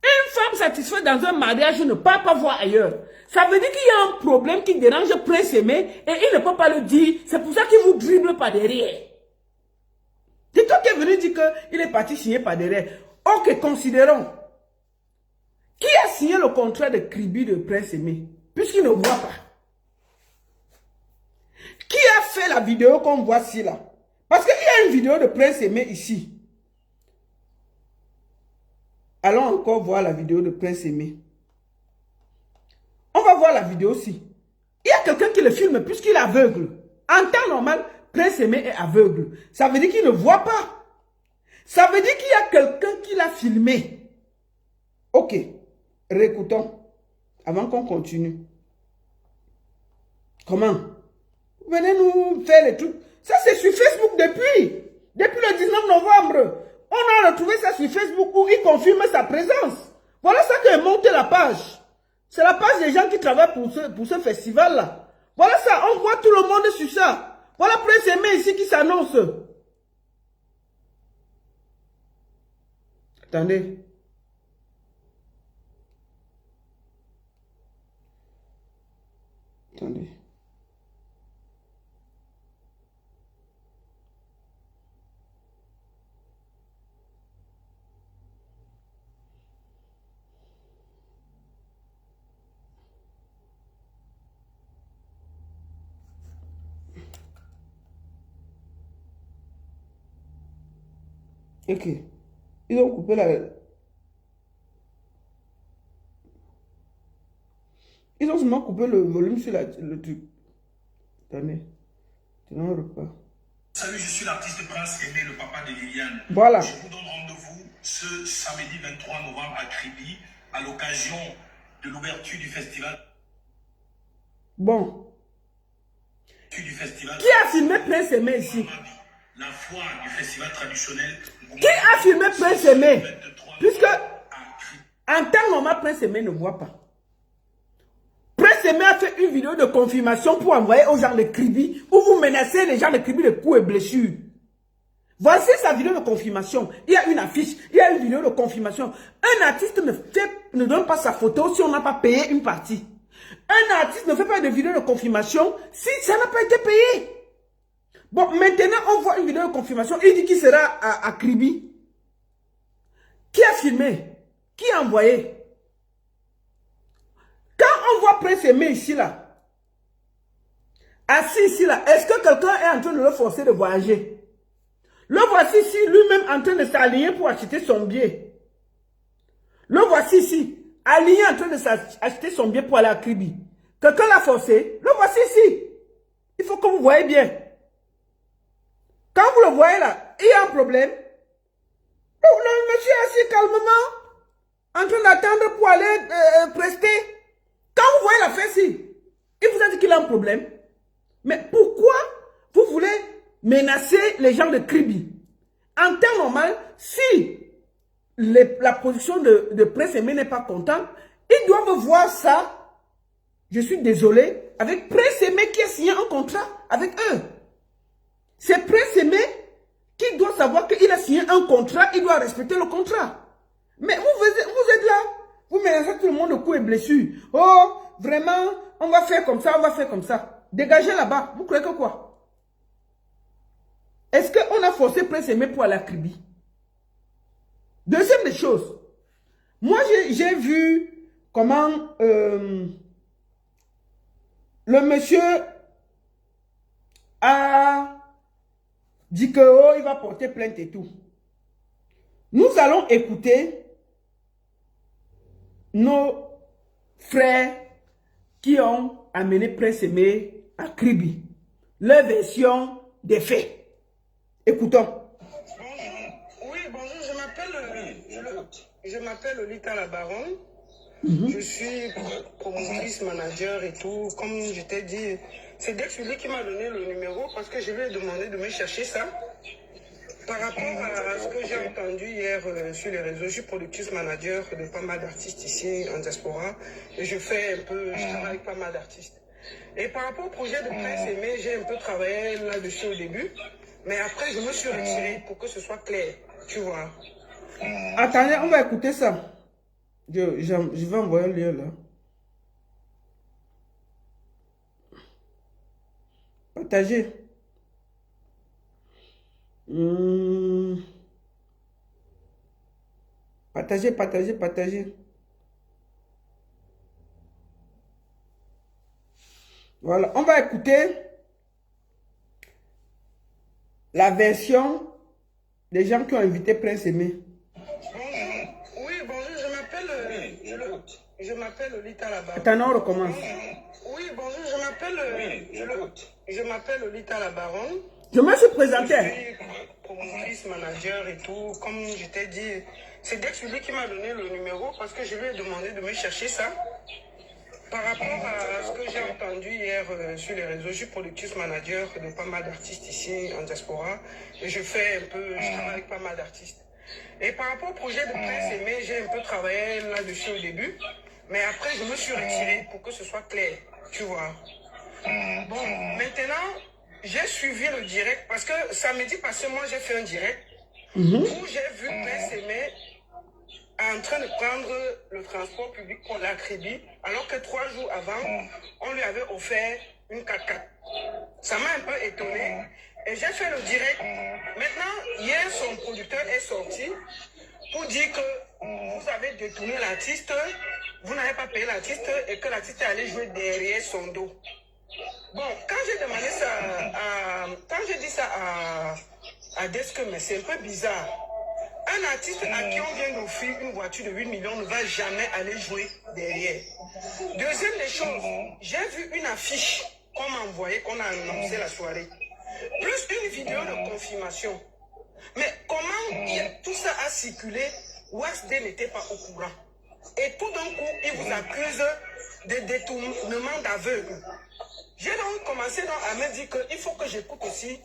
Une femme satisfaite dans un mariage ne peut pas voir ailleurs. Ça veut dire qu'il y a un problème qui dérange Prince Aimé et il ne peut pas le dire. C'est pour ça qu'il vous dribble par derrière. C'est toi qui es venu dire qu'il est parti signer par derrière. Ok, considérons. Qui a signé le contrat de Kribi de Prince Aimé? Puisqu'il ne voit pas. Qui a fait la vidéo qu'on voit ici là? Parce qu'il y a une vidéo de Prince Aimé ici. Allons encore voir la vidéo de Prince Aimé. On va voir la vidéo aussi. Il y a quelqu'un qui le filme puisqu'il est aveugle. En temps normal, Prince Aimé est aveugle. Ça veut dire qu'il ne voit pas. Ça veut dire qu'il y a quelqu'un qui l'a filmé. Ok, réécoutons. Avant qu'on continue. Comment? Venez nous faire les trucs. Ça c'est sur Facebook depuis le 19 novembre. On a retrouvé ça sur Facebook où il confirme sa présence. Voilà ça qui est monté la page. C'est la page des gens qui travaillent pour ce festival-là. Voilà ça, on voit tout le monde sur ça. Voilà Prince Aimé ici qui s'annonce. Attendez. Attendez. Ok. Ils ont coupé la... Ils ont seulement coupé le volume sur le truc. Attendez. C'est un repas. Salut, je suis l'artiste Prince Aimé, le papa de Liliane. Voilà. Je vous donne rendez-vous ce samedi 23 novembre à Kribi, à l'occasion de l'ouverture du festival. Bon. Du festival. Qui a filmé Prince Aimé ici? La foire du festival traditionnel. Qui a filmé Prince Aimé? Puisque en temps normal, Prince Aimé ne voit pas. Prince Aimé a fait une vidéo de confirmation pour envoyer aux gens de Kribi, où vous menacez les gens de Kribi de coups et blessures. Voici sa vidéo de confirmation. Il y a une affiche, il y a une vidéo de confirmation. Un artiste ne donne pas sa photo si on n'a pas payé une partie. Un artiste ne fait pas de vidéo de confirmation si ça n'a pas été payé. Bon, maintenant, on voit une vidéo de confirmation. Il dit qu'il sera à Kribi. Qui a filmé? Qui a envoyé? Quand on voit Prince Aimé ici, là, assis ici, là, est-ce que quelqu'un est en train de le forcer de voyager? Le voici ici, lui-même en train de s'aligner pour acheter son billet. Le voici ici, aligné en train de s'acheter son billet pour aller à Kribi. Quelqu'un l'a forcé. Le voici ici. Il faut que vous voyez bien. Quand vous le voyez là, il y a un problème. Le monsieur est assis calmement, en train d'attendre pour aller prester. Quand vous voyez la fesse ici, il vous a dit qu'il a un problème. Mais pourquoi vous voulez menacer les gens de Kribi? En temps normal, si la position de Prince Aimé n'est pas contente, ils doivent voir ça. Je suis désolé, avec Prince Aimé qui a signé un contrat avec eux. C'est Prince Aimé qui doit savoir qu'il a signé un contrat, il doit respecter le contrat. Mais vous êtes là, vous menacez tout le monde de coups et blessures. Oh, vraiment, on va faire comme ça, on va faire comme ça. Dégagez là-bas, vous croyez que quoi? Est-ce qu'on a forcé Prince Aimé pour aller à Kribi? Deuxième des choses, moi j'ai vu comment le monsieur a dit que oh, il va porter plainte et tout. Nous allons écouter nos frères qui ont amené Prince Aimé à Kribi. Leur version des faits. Écoutons. Bonjour. Oui, bonjour, je m'appelle Lolita la Baronne. Je suis promotrice, manager et tout. Comme je t'ai dit, c'est Dex lui qui m'a donné le numéro parce que je lui ai demandé de me chercher ça. Par rapport à ce que j'ai entendu hier sur les réseaux, je suis productrice manager de pas mal d'artistes ici en diaspora. Et je travaille avec pas mal d'artistes. Et par rapport au projet de Prince Aimé, j'ai un peu travaillé là-dessus au début. Mais après, je me suis retirée pour que ce soit clair, tu vois. Attendez, on va écouter ça. Je vais envoyer le lien là. Partagez. Partagez. Voilà, on va écouter la version des gens qui ont invité Prince Aimé. Bonjour. Oui, bonjour, je m'appelle Lolita la Baronne. Attends, on recommence. Oui, bonjour, je m'appelle Lolita la Baronne. Je me suis présenté. Je suis promotrice, manager et tout. Comme je t'ai dit, c'est Dex lui qui m'a donné le numéro parce que je lui ai demandé de me chercher ça. Par rapport à ce que j'ai entendu hier sur les réseaux, je suis productrice manager de pas mal d'artistes ici en diaspora. Et je travaille avec pas mal d'artistes. Et par rapport au projet de Prince Aimé, j'ai un peu travaillé là-dessus au début. Mais après, je me suis retirée pour que ce soit clair, tu vois. Bon, maintenant, j'ai suivi le direct parce que samedi passé, moi, j'ai fait un direct où j'ai vu Prince Aimé en train de prendre le transport public pour la Kribi, alors que 3 jours avant, on lui avait offert une 4x4. Ça m'a un peu étonné. Et j'ai fait le direct. Maintenant, hier, son producteur est sorti pour dire que vous avez détourné l'artiste, vous n'avez pas payé l'artiste et que l'artiste est allé jouer derrière son dos. Bon, quand j'ai demandé ça, quand j'ai dit ça à Desk, mais c'est un peu bizarre. Un artiste à qui on vient d'offrir une voiture de 8 millions ne va jamais aller jouer derrière. Deuxième des choses, j'ai vu une affiche qu'on m'a envoyée, qu'on a annoncé la soirée, plus une vidéo de confirmation. Mais comment tout ça a circulé, Wax D n'était pas au courant. Et tout d'un coup, il vous accuse de détournement d'aveugle. J'ai donc commencé à me dire qu'il faut que j'écoute aussi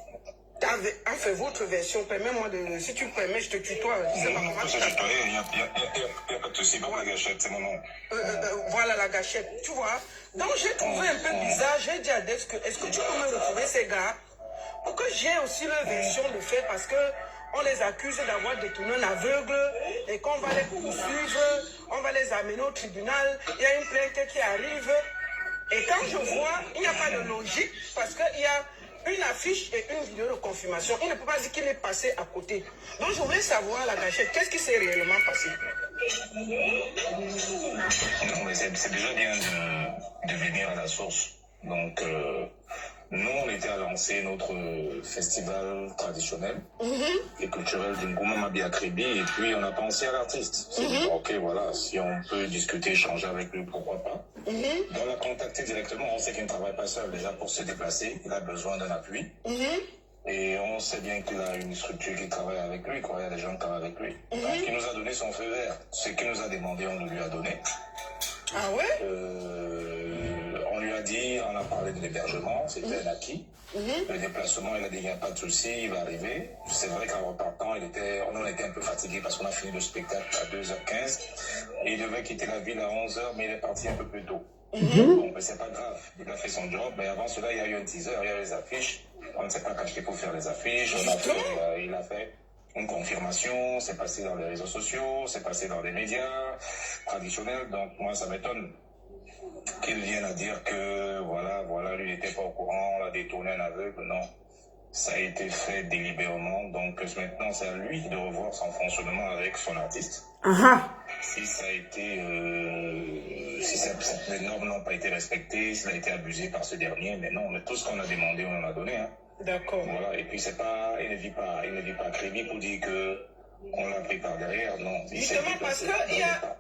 enfin, votre version. Permets-moi de... Si tu me permets, je te tutoie. Je sais pas comment tu t'appelles. Il n'y a pas de souci, pas la gâchette, c'est mon nom. Voilà la gâchette, tu vois. Donc j'ai trouvé un peu bizarre. J'ai dit à Dex que est-ce que tu peux me retrouver ces gars pour que j'ai aussi leur version de fait parce que on les accuse d'avoir détourné un aveugle et qu'on va les poursuivre, on va les amener au tribunal. Il y a une plainte qui arrive. Et quand je vois, il n'y a pas de logique parce qu'il y a une affiche et une vidéo de confirmation. Il ne peut pas dire qu'il est passé à côté. Donc je voulais savoir, la gâchette, qu'est-ce qui s'est réellement passé? Non, mais c'est déjà bien de venir à la source. Donc, nous, on était à lancer notre festival traditionnel et culturel d'Ngouma Mabi à Kribi, et puis on a pensé à l'artiste. C'est dit, ok, voilà, si on peut discuter, échanger avec lui, pourquoi pas. Donc, on l'a contacté directement. On sait qu'il ne travaille pas seul déjà pour se déplacer. Il a besoin d'un appui. Et on sait bien qu'il a une structure qui travaille avec lui, quoi. Il y a des gens qui travaillent avec lui. Donc, il nous a donné son feu vert. Ce qu'il nous a demandé, on le lui a donné. Ah ouais? On lui a dit, on a parlé de l'hébergement, c'était un acquis. Le déplacement, il a dit, il n'y a pas de souci, il va arriver. C'est vrai qu'en repartant, on était un peu fatigué parce qu'on a fini le spectacle à 2h15. Et il devait quitter la ville à 11h, mais il est parti un peu plus tôt. Bon, mais c'est pas grave, il a fait son job. Mais avant cela, il y a eu un teaser, il y a les affiches. On ne s'est pas caché pour faire les affiches. Il a fait une confirmation, c'est passé dans les réseaux sociaux, c'est passé dans les médias traditionnels. Donc moi, ça m'étonne qu'il vienne à dire que voilà, lui n'était pas au courant, on l'a détourné un aveugle. Non, ça a été fait délibérément. Donc maintenant, c'est à lui de revoir son fonctionnement avec son artiste. Si ça a été, si les normes n'ont pas été respectées, s'il a été abusé par ce dernier, mais non, mais tout ce qu'on a demandé, on en a donné. Hein. D'accord. Voilà. Et puis c'est pas, il ne vit pas à Kribi pour dire que on l'a pris par derrière, non. Justement parce que il y a,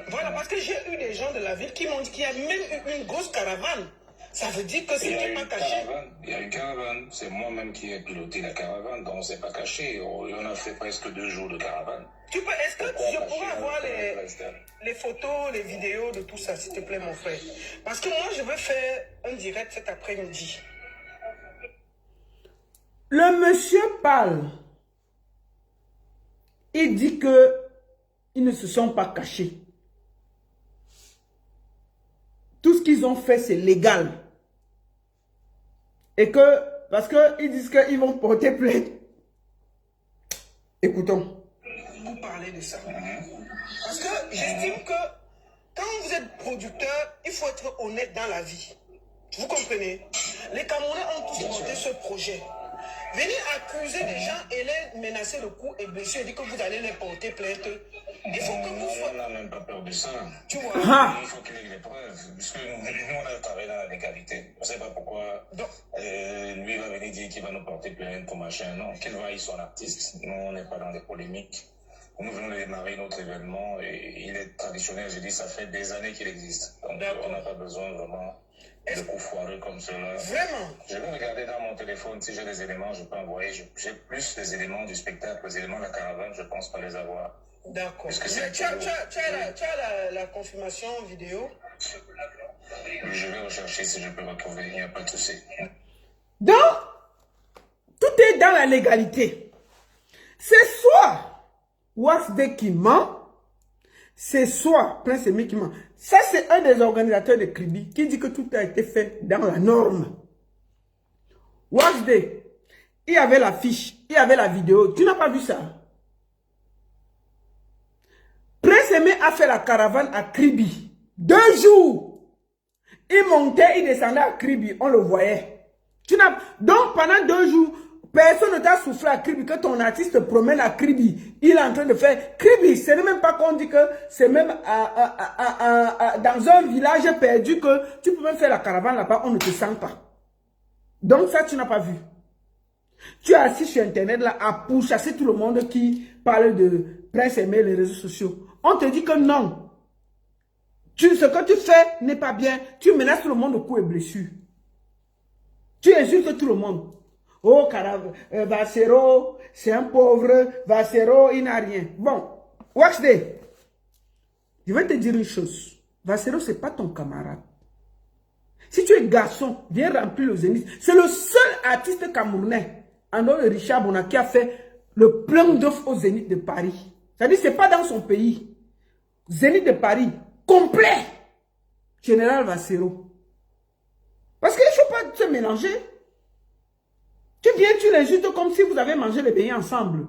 voilà, parce que j'ai eu des gens de la ville qui m'ont dit qu'il y a même eu une grosse caravane. Ça veut dire que c'était pas caché. Il y a une caravane. C'est moi-même qui ai piloté la caravane, donc c'est pas caché. On a fait presque 2 jours de caravane. Est-ce que je pourrais avoir les photos, les vidéos de tout ça, s'il te plaît, mon frère? Parce que moi, je veux faire un direct cet après-midi. Le monsieur parle. Il dit que ils ne se sont pas cachés. Tout ce qu'ils ont fait, c'est légal. Et que, parce qu'ils disent qu'ils vont porter plainte. Écoutons. Vous parlez de ça. Parce que j'estime que quand vous êtes producteur, il faut être honnête dans la vie. Vous comprenez? Les Camerounais ont tous monté ce projet. Venir accuser des gens et les menacer de coups et blessures et dire que vous allez les porter plainte. Il faut que vous soyez... On n'a même pas peur de ça. Tu vois? Il faut qu'il y ait des preuves. Parce que nous, on a travaillé dans la légalité. On ne sait pas pourquoi lui va venir dire qu'il va nous porter plainte pour machin. Non, qu'il vaille son artiste. Nous, on n'est pas dans des polémiques. Nous venons de démarrer notre événement et il est traditionnel. Je dis, ça fait des années qu'il existe. Donc, on n'a pas besoin vraiment de coups foireux comme cela. Vraiment? Je vais regarder dans mon téléphone si j'ai des éléments, je peux envoyer. J'ai plus les éléments du spectacle, les éléments de la caravane, je pense pas les avoir. D'accord. Tu as la confirmation vidéo? Je vais rechercher si je peux retrouver, il n'y a pas de souci. Donc, tout est dans la légalité. C'est soit Wax D qui ment, c'est soit Prince Aimé qui ment. Ça, c'est un des organisateurs de Kribi qui dit que tout a été fait dans la norme. Wax D, il y avait l'affiche, il y avait la vidéo. Tu n'as pas vu ça? Prince Aimé a fait la caravane à Kribi. 2 jours. Il montait, il descendait à Kribi. On le voyait. Donc, pendant 2 jours, personne ne t'a soufflé à Kribi que ton artiste promène à Kribi. Il est en train de faire Kribi. Ce n'est même pas qu'on dit que c'est même dans un village perdu que tu peux même faire la caravane là-bas, on ne te sent pas. Donc ça, tu n'as pas vu. Tu es assis sur Internet là à pourchasser tout le monde qui parle de Prince Aimé, les réseaux sociaux. On te dit que non. Ce que tu fais n'est pas bien. Tu menaces tout le monde de coups et blessures. Tu insultes tout le monde. Oh, Vasero, c'est un pauvre. Vasero, il n'a rien. Bon, watch day. Je vais te dire une chose. Vasero, ce n'est pas ton camarade. Si tu es garçon, viens remplir le Zénith. C'est le seul artiste camerounais, en dehors de Richard Bona, qui a fait le plein d'offres au Zénith de Paris. C'est-à-dire, ce n'est pas dans son pays. Zénith de Paris, complet. Général Vasero. Parce qu'il ne faut pas se mélanger. Tu viens, tu l'insultes comme si vous avez mangé les beignets ensemble.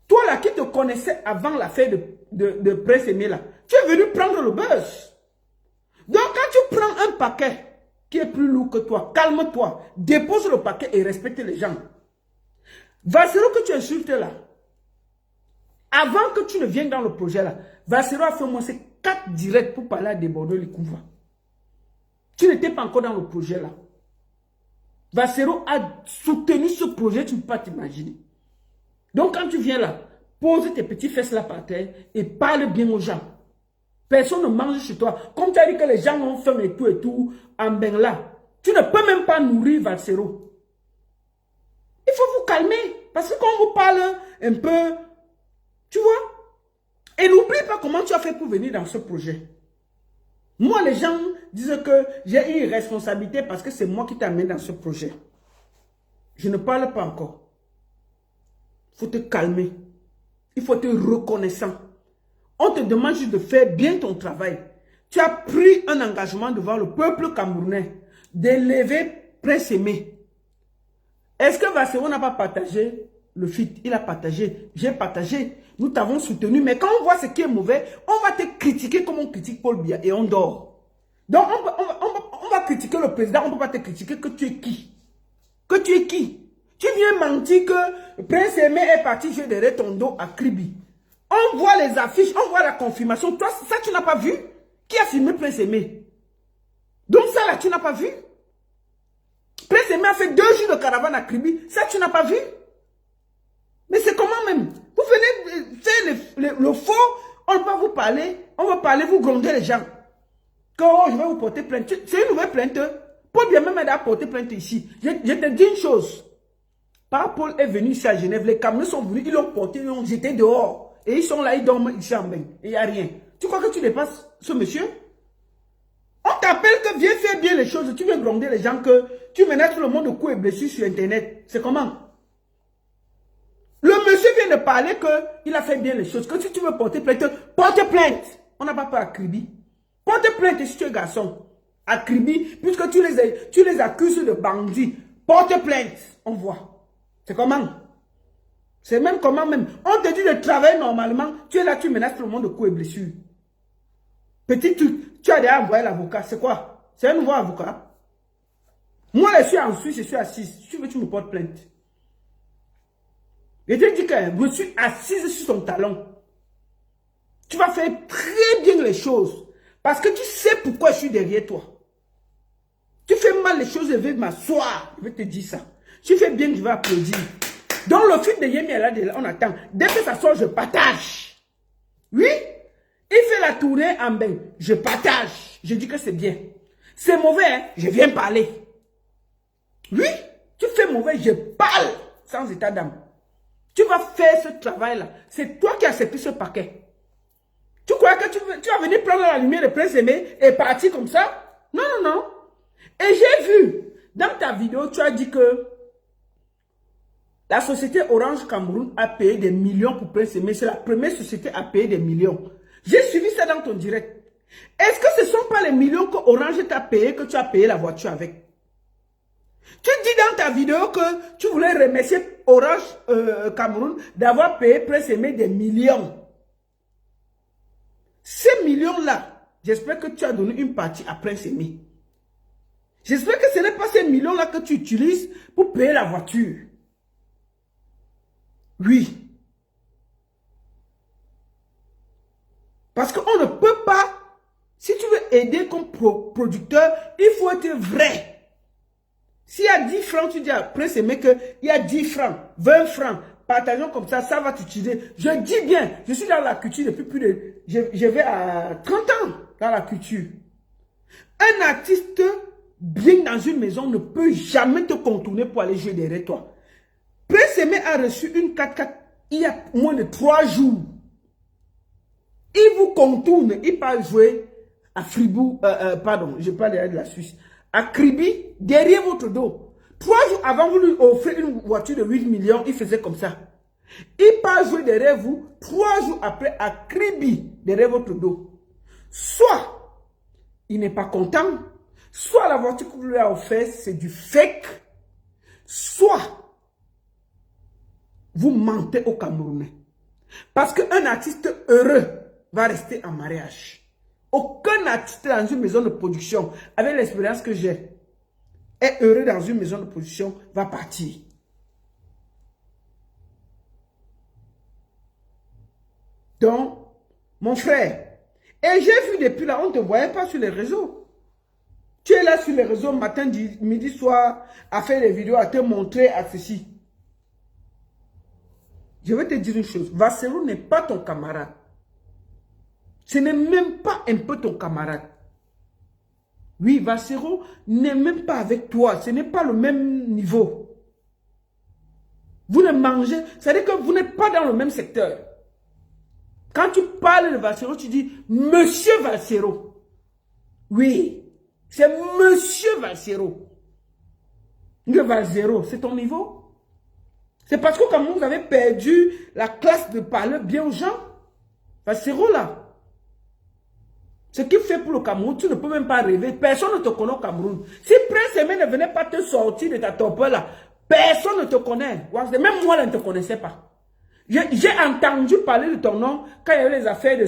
Toi là qui te connaissais avant l'affaire de Prince Aimé là, tu es venu prendre le buzz. Donc quand tu prends un paquet qui est plus lourd que toi, calme-toi, dépose le paquet et respecte les gens. Vasero que tu insultes là, avant que tu ne viennes dans le projet là, Vasero a fait au moins 4 directs pour parler à Desbordeaux Likouva. Tu n'étais pas encore dans le projet là. Vasero a soutenu ce projet, tu ne peux pas t'imaginer. Donc quand tu viens là, pose tes petits fesses là par terre et parle bien aux gens. Personne ne mange chez toi. Comme tu as dit que les gens ont faim et tout, en ben là, tu ne peux même pas nourrir Vasero. Il faut vous calmer. Parce que quand on vous parle un peu, tu vois, et n'oublie pas comment tu as fait pour venir dans ce projet. Moi, les gens disent que j'ai une responsabilité parce que c'est moi qui t'amène dans ce projet. Je ne parle pas encore. Il faut te calmer. Il faut être reconnaissant. On te demande juste de faire bien ton travail. Tu as pris un engagement devant le peuple camerounais d'élever Prince Aimé. Est-ce que Vasero n'a pas partagé le feat? Il a partagé. J'ai partagé. Nous t'avons soutenu. Mais quand on voit ce qui est mauvais, on va te critiquer comme on critique Paul Biya et on dort. Donc on va critiquer le président. On ne peut pas te critiquer que tu es qui? Que tu es qui? Tu viens mentir que Prince Aimé est parti jouer derrière ton dos à Kribi. On voit les affiches, on voit la confirmation. Toi, ça, tu n'as pas vu? Qui a filmé Prince Aimé? Donc ça, là, tu n'as pas vu? Prince Aimé a fait 2 jours de caravane à Kribi. Ça, tu n'as pas vu? Mais c'est comment même? Vous venez faire le faux, on va vous parler, on va parler, vous gronder les gens. Que oh, je vais vous porter plainte. C'est une nouvelle plainte. Paul bien même à porter plainte ici. Je te dis une chose. Paul est venu ici à Genève, les Camerounais sont venus, ils l'ont porté, ils l'ont jeté dehors. Et ils sont là, ils dorment ici en bain. Et il n'y a rien. Tu crois que tu dépasses ce monsieur? On t'appelle que viens faire bien les choses. Tu viens gronder les gens que tu menaces tout le monde de coups et blessures sur Internet. C'est comment? Le monsieur vient de parler qu'il a fait bien les choses. Que si tu veux porter plainte, porte plainte. On n'a pas peur à Kribi. Porte plainte si tu es garçon. À Kribi, puisque tu les accuses de bandits. Porte plainte. On voit. C'est comment? C'est même comment même. On te dit de travailler normalement. Tu es là, tu menaces tout le monde de coups et blessures. Petit truc, tu as déjà envoyé l'avocat. C'est quoi? C'est un nouveau avocat. Moi, je suis en Suisse, je suis assise. Si tu veux, tu me portes plainte. Je te dis que je suis assise sur ton talon. Tu vas faire très bien les choses. Parce que tu sais pourquoi je suis derrière toi. Tu fais mal les choses, je vais m'asseoir. Je vais te dire ça. Tu fais bien, je vais applaudir. Donc le film de Yemi Alade, on attend. Dès que ça sort, je partage. Oui? Il fait la tournée en bain. Je partage. Je dis que c'est bien. C'est mauvais, hein? Je viens parler. Oui? Tu fais mauvais, je parle. Sans état d'âme. Tu vas faire ce travail-là. C'est toi qui as accepté ce paquet. Tu crois que tu vas venir prendre la lumière de Prince Aimé et partir comme ça? Non, non, non. Et j'ai vu, dans ta vidéo, tu as dit que la société Orange Cameroun a payé des millions pour Prince Aimé. C'est la première société à payer des millions. J'ai suivi ça dans ton direct. Est-ce que ce ne sont pas les millions que Orange t'a payé que tu as payé la voiture avec? Tu dis dans ta vidéo que tu voulais remercier Orange Cameroun d'avoir payé Prince Aimé des millions. Ces millions-là, j'espère que tu as donné une partie à Prince Aimé. J'espère que ce n'est pas ces millions-là que tu utilises pour payer la voiture. Oui. Parce qu'on ne peut pas, si tu veux aider comme producteur, il faut être vrai. S'il y a 10 francs, tu dis à Prince Aimé qu'il y a 10 francs, 20 francs. Partageons comme ça va t'utiliser. Je dis bien, je suis dans la culture depuis plus de... Je vais à 30 ans dans la culture. Un artiste bien dans une maison ne peut jamais te contourner pour aller jouer derrière toi. Prince Aimé a reçu une 4x4 il y a moins de 3 jours. Il vous contourne, il part jouer à Fribourg, pardon, je parle de la Suisse, à Kribi, derrière votre dos. 3 jours avant, vous lui offrez une voiture de 8 millions, il faisait comme ça. Il part jouer derrière vous, 3 jours après, à Kribi, derrière votre dos. Soit, il n'est pas content, soit la voiture que vous lui avez offerte, c'est du fake, soit, vous mentez aux Camerounais. Parce qu'un artiste heureux va rester en mariage. Aucun artiste dans une maison de production, avec l'expérience que j'ai, est heureux dans une maison de production, va partir. Donc, mon frère, et j'ai vu depuis là, on ne te voyait pas sur les réseaux. Tu es là sur les réseaux matin, midi, soir, à faire des vidéos, à te montrer, à ceci. Je vais te dire une chose, Vassero n'est pas ton camarade. Ce n'est même pas un peu ton camarade. Oui, Vassero n'est même pas avec toi. Ce n'est pas le même niveau. Vous ne mangez, c'est-à-dire que vous n'êtes pas dans le même secteur. Quand tu parles de Vassero, tu dis Monsieur Vassero. Oui, c'est Monsieur Vassero. Le Vassero, c'est ton niveau. C'est parce que comme vous avez perdu la classe de parler bien aux gens. Vassero là. Ce qu'il fait pour le Cameroun, tu ne peux même pas rêver. Personne ne te connaît au Cameroun. Si Prince Aimé ne venait pas te sortir de ta torpeur là, personne ne te connaît. Même moi, je ne te connaissais pas. J'ai entendu parler de ton nom quand il y avait les affaires de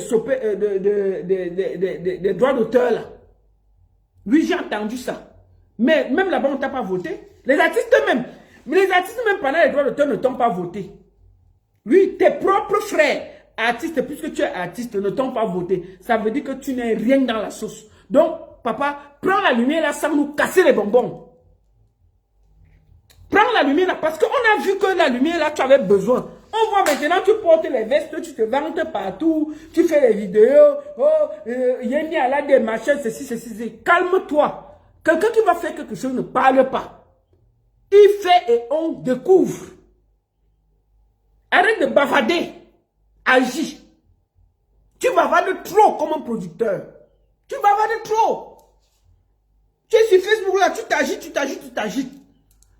droits d'auteur là. Oui, j'ai entendu ça. Mais même là-bas, on ne t'a pas voté. Les artistes même pendant les droits d'auteur ne t'ont pas voté. Oui, tes propres frères. Artiste, puisque tu es artiste, ne t'ont pas voté. Ça veut dire que tu n'es rien dans la sauce. Donc, papa, prends la lumière là sans nous casser les bonbons. Prends la lumière là, parce qu'on a vu que la lumière là, tu avais besoin. On voit maintenant, tu portes les vestes, tu te vantes partout, tu fais les vidéos, il y a là des machins, ceci. Calme-toi. Quelqu'un qui va faire quelque chose ne parle pas. Il fait et on découvre. Arrête de bavader. Agis. Tu bavardes trop comme un producteur. Tu bavardes trop. Tu es sur Facebook là, tu t'agites.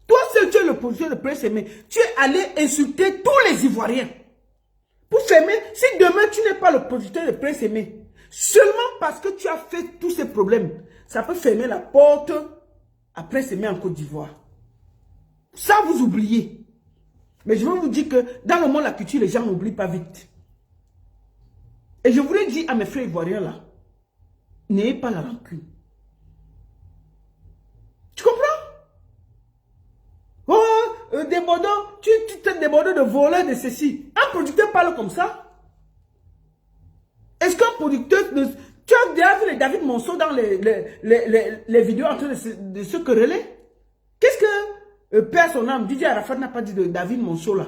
Toi seul, tu es le producteur de Prince Aimé. Tu es allé insulter tous les Ivoiriens. Pour fermer, si demain tu n'es pas le producteur de Prince Aimé, seulement parce que tu as fait tous ces problèmes, ça peut fermer la porte à Prince Aimé en Côte d'Ivoire. Ça, vous oubliez. Mais je veux vous dire que dans le monde de la culture, les gens n'oublient pas vite. Et je voulais dire à mes frères ivoiriens là, n'ayez pas la rancune. Tu comprends? Oh, des Bordeaux, tu te débordes de voleurs de ceci. Un producteur parle comme ça? Est-ce qu'un producteur... Tu as déjà vu les David Monceau dans les vidéos en train de se quereller? Qu'est-ce que Père son âme, Didier Arafat n'a pas dit de David Monceau là?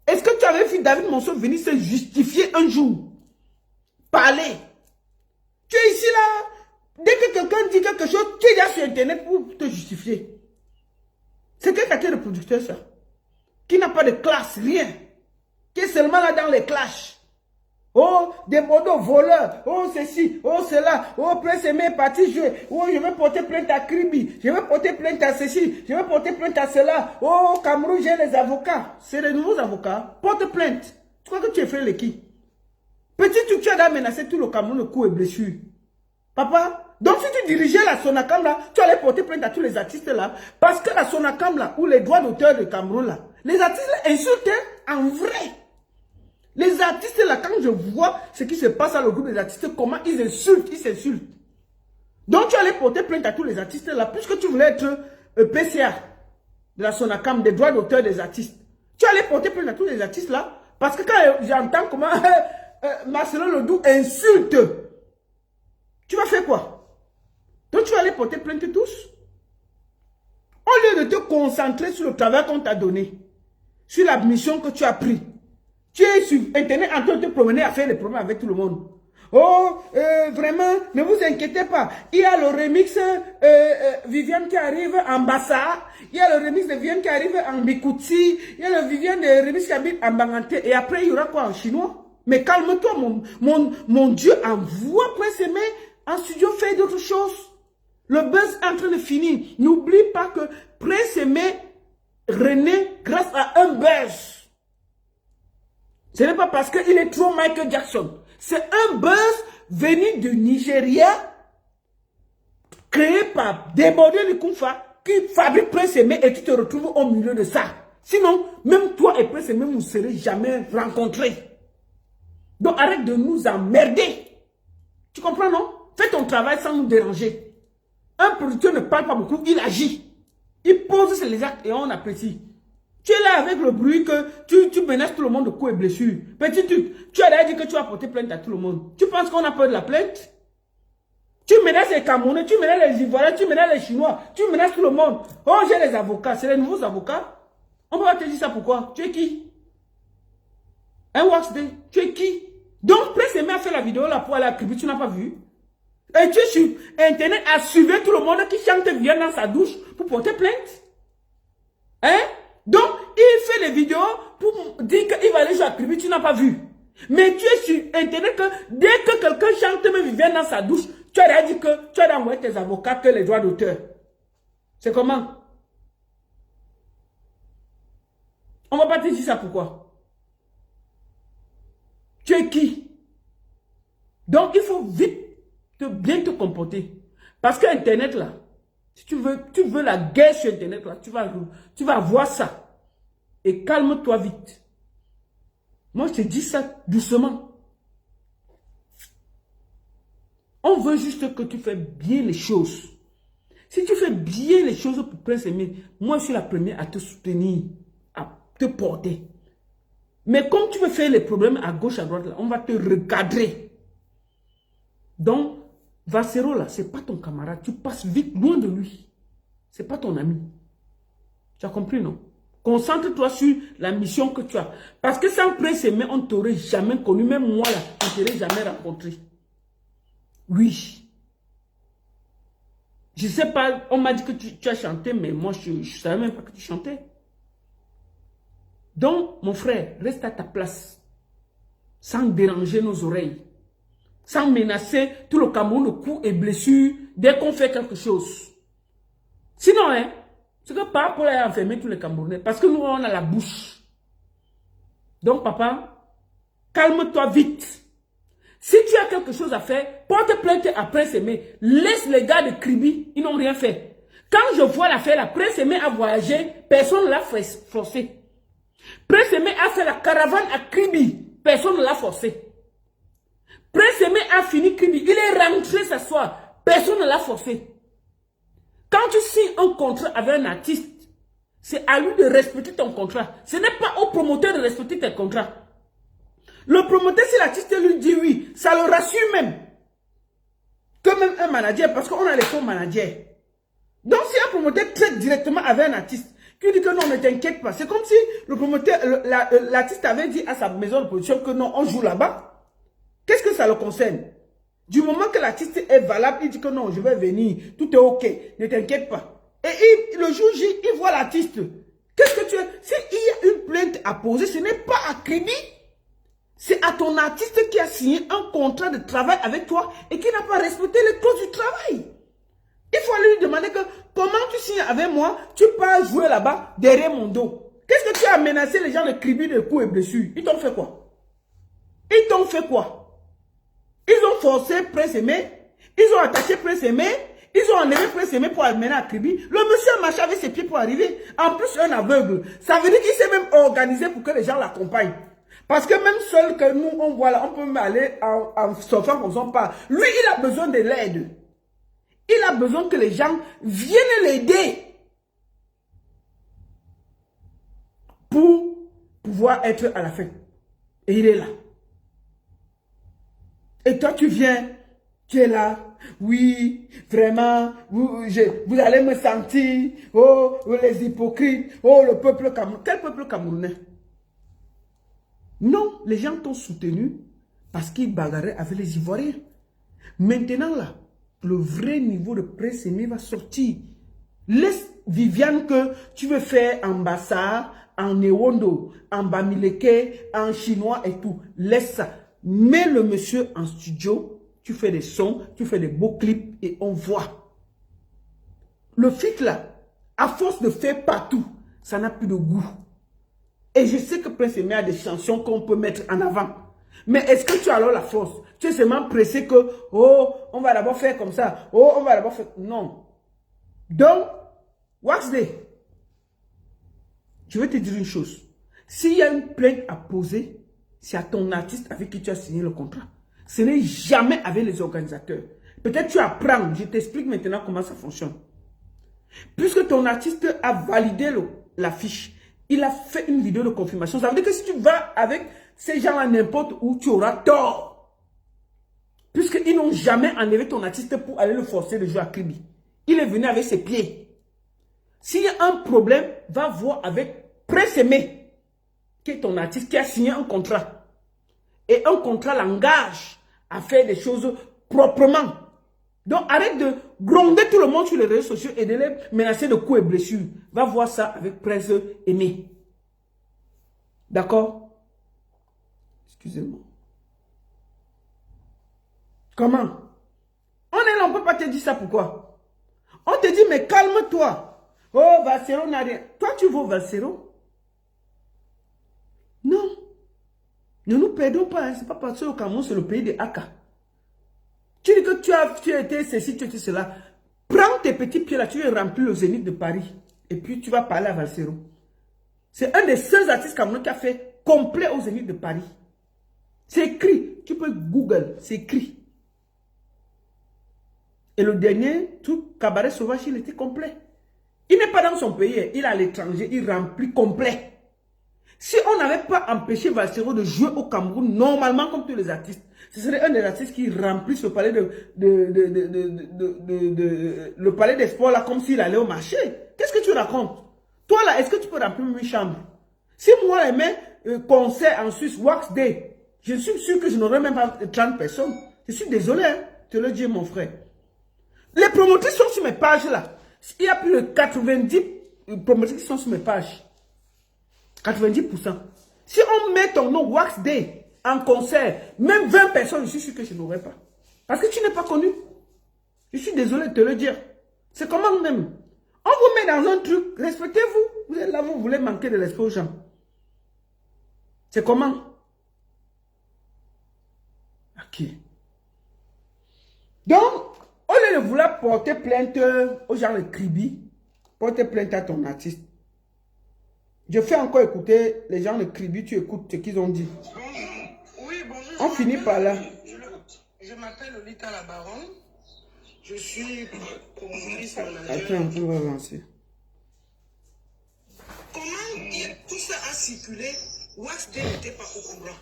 Est-ce que tu avais vu David Monceau venir se justifier un jour? Parler. Tu es ici là. Dès que quelqu'un dit quelque chose, tu es là sur internet pour te justifier. C'est quelqu'un de producteur ça. Qui n'a pas de classe, rien. Qui est seulement là dans les clashs. Oh, des Bordeaux voleurs. Oh, ceci. Oh, cela. Oh, Prince Aimé est parti jouer. Oh, je vais porter plainte à Kribi. Je vais porter plainte à ceci. Je vais porter plainte à cela. Oh, Cameroun, j'ai les avocats. C'est les nouveaux avocats. Porte plainte. Tu crois que tu es frère de qui? Petit truc, tu as menacé tout le Cameroun de coups et blessures. Papa, donc si tu dirigeais la Sonacam là, tu allais porter plainte à tous les artistes là. Parce que la Sonacam là, ou les droits d'auteur de Cameroun là, les artistes là insultent en vrai. Les artistes là, quand je vois ce qui se passe dans le groupe des artistes, comment ils s'insultent. Donc tu allais porter plainte à tous les artistes là, puisque tu voulais être PCA de la Sonacam, des droits d'auteur des artistes. Tu allais porter plainte à tous les artistes là, parce que quand j'entends comment... Marcelo Ledoux insulte. Tu vas faire quoi? Donc tu vas aller porter plainte tous? Au lieu de de te concentrer sur le travail qu'on t'a donné, sur la mission que tu as pris. Tu es sur Internet en train de te promener à faire des problèmes avec tout le monde. Oh, vraiment, ne vous inquiétez pas. Il y a le remix Viviane qui arrive en Bassa. Il y a le remix de Viviane qui arrive en Bikouti. Il y a le remix qui arrive en Banganté. Et après, il y aura quoi en chinois? Mais calme-toi, mon Dieu, envoie Prince Aimé en studio, fais d'autres choses. Le buzz est en train de finir. N'oublie pas que Prince Aimé renaît grâce à un buzz. Ce n'est pas parce qu'il est trop Michael Jackson. C'est un buzz venu du Nigeria, créé par Débordé Lukumfa, qui fabrique Prince Aimé et tu te retrouves au milieu de ça. Sinon, même toi et Prince Aimé, vous ne serez jamais rencontrés. Donc arrête de nous emmerder. Tu comprends, non? Fais ton travail sans nous déranger. Un producteur ne parle pas beaucoup, il agit. Il pose les actes et on apprécie. Tu es là avec le bruit que tu menaces tout le monde de coups et blessures. Petit truc, tu as déjà dit que tu as porté plainte à tout le monde. Tu penses qu'on a peur de la plainte? Tu menaces les Camerounais, tu menaces les Ivoiriens, tu menaces les Chinois, tu menaces tout le monde. Oh, j'ai les avocats, c'est les nouveaux avocats. On peut pas te dire ça pourquoi? Tu es qui? Un Waxday, tu es qui? Donc, Prince Aimé a fait la vidéo là pour aller à Kribi, tu n'as pas vu? Et tu es sur Internet à suivre tout le monde qui chante bien dans sa douche pour porter plainte. Hein? Donc, il fait des vidéos pour dire qu'il va aller jouer à Kribi, tu n'as pas vu. Mais tu es sur Internet que dès que quelqu'un chante même vient dans sa douche, tu as dit que tu as envoyé tes avocats que les droits d'auteur. C'est comment? On ne va pas te dire ça pourquoi? Tu es qui? Donc, il faut vite bien te comporter. Parce que Internet là, si tu veux la guerre sur Internet là, tu vas voir ça. Et calme-toi vite. Moi, je te dis ça doucement. On veut juste que tu fais bien les choses. Si tu fais bien les choses pour Prince Aimé, moi, je suis la première à te soutenir, à te porter. Mais comme tu veux faire les problèmes à gauche, à droite, là, on va te recadrer. Donc, Vassero, là, ce n'est pas ton camarade. Tu passes vite loin de lui. Ce n'est pas ton ami. Tu as compris, non? Concentre-toi sur la mission que tu as. Parce que sans Prince Aimé, on ne t'aurait jamais connu. Même moi, là, on ne t'aurait jamais rencontré. Oui. Je ne sais pas, on m'a dit que tu as chanté, mais moi, je ne savais même pas que tu chantais. Donc, mon frère, reste à ta place. Sans déranger nos oreilles. Sans menacer tout le Cameroun de coups et blessures dès qu'on fait quelque chose. Sinon, hein, c'est que pas pour aller enfermer tous les Camerounais. Parce que nous, on a la bouche. Donc, papa, calme-toi vite. Si tu as quelque chose à faire, porte plainte à Prince Aimé. Laisse les gars de Kribi, ils n'ont rien fait. Quand je vois l'affaire, la Prince Aimé a voyagé, personne ne l'a forcé. Prince Aimé a fait la caravane à Kribi, personne ne l'a forcé. Prince Aimé a fini Kribi, il est rentré s'asseoir, personne ne l'a forcé. Quand tu signes un contrat avec un artiste, c'est à lui de respecter ton contrat. Ce n'est pas au promoteur de respecter tes contrats. Le promoteur, si l'artiste lui dit oui, ça le rassure même. Que même un manager, parce qu'on a les faux managers. Donc si un promoteur traite directement avec un artiste, qui dit que non, ne t'inquiète pas. C'est comme si le promoteur, l'artiste avait dit à sa maison de production que non, on joue là-bas. Qu'est-ce que ça le concerne? Du moment que l'artiste est valable, il dit que non, je vais venir, tout est ok, ne t'inquiète pas. Et le jour J, il voit l'artiste. Qu'est-ce que tu as? S'il y a une plainte à poser, ce n'est pas à Kribi. C'est à ton artiste qui a signé un contrat de travail avec toi et qui n'a pas respecté les clauses du travail. Il faut lui demander que comment tu signes avec moi, tu peux jouer là-bas derrière mon dos. Qu'est-ce que tu as menacé les gens de Kribi de coups et blessures? Ils t'ont fait quoi? Ils t'ont fait quoi? Ils ont forcé Prince Aimé, ils ont attaché Prince Aimé, ils ont enlevé Prince Aimé pour amener à Kribi. Le monsieur a marché avec ses pieds pour arriver. En plus, un aveugle. Ça veut dire qu'il s'est même organisé pour que les gens l'accompagnent. Parce que même seul que nous, on voit là, on peut même aller en surfant comme son pas. Lui, il a besoin de l'aide. Il a besoin que les gens viennent l'aider. Pour pouvoir être à la fin. Et il est là. Et toi, tu viens, tu es là, oui, vraiment, vous allez me sentir, oh, les hypocrites, oh, le peuple camerounais. Quel peuple camerounais? Non, les gens t'ont soutenu parce qu'ils bagarraient avec les Ivoiriens. Maintenant, là, le vrai niveau de Prince Aimé va sortir. Laisse Viviane que tu veux faire en Bassa, en Ewondo, en Bamileke, en chinois et tout. Laisse ça. Mets le monsieur en studio, tu fais des sons, tu fais des beaux clips et on voit. Le feat là, à force de faire partout, ça n'a plus de goût. Et je sais que Prince Aimé a des chansons qu'on peut mettre en avant. Mais est-ce que tu as alors la force? Tu es seulement pressé que, oh, on va d'abord faire comme ça. Oh, on va d'abord faire... Non. Donc, Wax Day, je vais te dire une chose. S'il y a une plainte à poser, c'est à ton artiste avec qui tu as signé le contrat. Ce n'est jamais avec les organisateurs. Peut-être tu apprends. Je t'explique maintenant comment ça fonctionne. Puisque ton artiste a validé l'affiche, il a fait une vidéo de confirmation. Ça veut dire que si tu vas avec ces gens-là n'importe où, tu auras tort. Puisqu'ils n'ont jamais enlevé ton artiste pour aller le forcer de jouer à Kribi. Il est venu avec ses pieds. S'il y a un problème, va voir avec Prince Aimé, qui est ton artiste, qui a signé un contrat. Et un contrat l'engage à faire des choses proprement. Donc arrête de gronder tout le monde sur les réseaux sociaux et de les menacer de coups et blessures. Va voir ça avec Prince Aimé. D'accord? Excusez-moi. Comment? On est là, on ne peut pas te dire ça, pourquoi? On te dit, mais calme-toi. Oh, Valsero n'a rien. Toi, tu vaux Valsero? Non. Ne nous perdons pas. Hein. Ce n'est pas parce que au Cameroun, c'est le pays des Aka. Tu dis que tu as été ceci, tu as été cela. Prends tes petits pieds là, tu es rempli le Zénith de Paris. Et puis, tu vas parler à Valsero. C'est un des seuls artistes camerounais qui a fait complet au Zénith de Paris. C'est écrit. Tu peux Google. C'est écrit. Et le dernier, tout Cabaret Sauvage, il était complet. Il n'est pas dans son pays, il est à l'étranger, il remplit complet. Si on n'avait pas empêché Valsero de jouer au Cameroun, normalement comme tous les artistes, ce serait un des artistes qui remplissent le palais le palais des sports là comme s'il allait au marché. Qu'est-ce que tu racontes? Toi là, est-ce que tu peux remplir une chambre? Si moi j'aimais concert en Suisse, Wax Day, je suis sûr que je n'aurais même pas 30 personnes. Je suis désolé, hein, te le dis mon frère. Les promoteurs sont sur mes pages là. Il y a plus de 90 promoteurs qui sont sur mes pages. 90%. Si on met ton nom Wax Day en concert, même 20 personnes, je suis sûr que je n'aurais pas. Parce que tu n'es pas connu. Je suis désolé de te le dire. C'est comment même. On vous met dans un truc, respectez-vous. Vous êtes là, vous voulez manquer de respect aux gens. C'est comment? Ok. Donc, au lieu de vouloir porter plainte aux gens de Kribi, porter plainte à ton artiste. Je fais encore écouter les gens de Kribi, tu écoutes ce qu'ils ont dit. Bonjour. Oui, bonjour. On finit par là. Je m'appelle Lolita la Baronne. Je suis promotrice manager. Attends, on va avancer. Comment tout ça a circulé? Wax Day n'était pas au courant.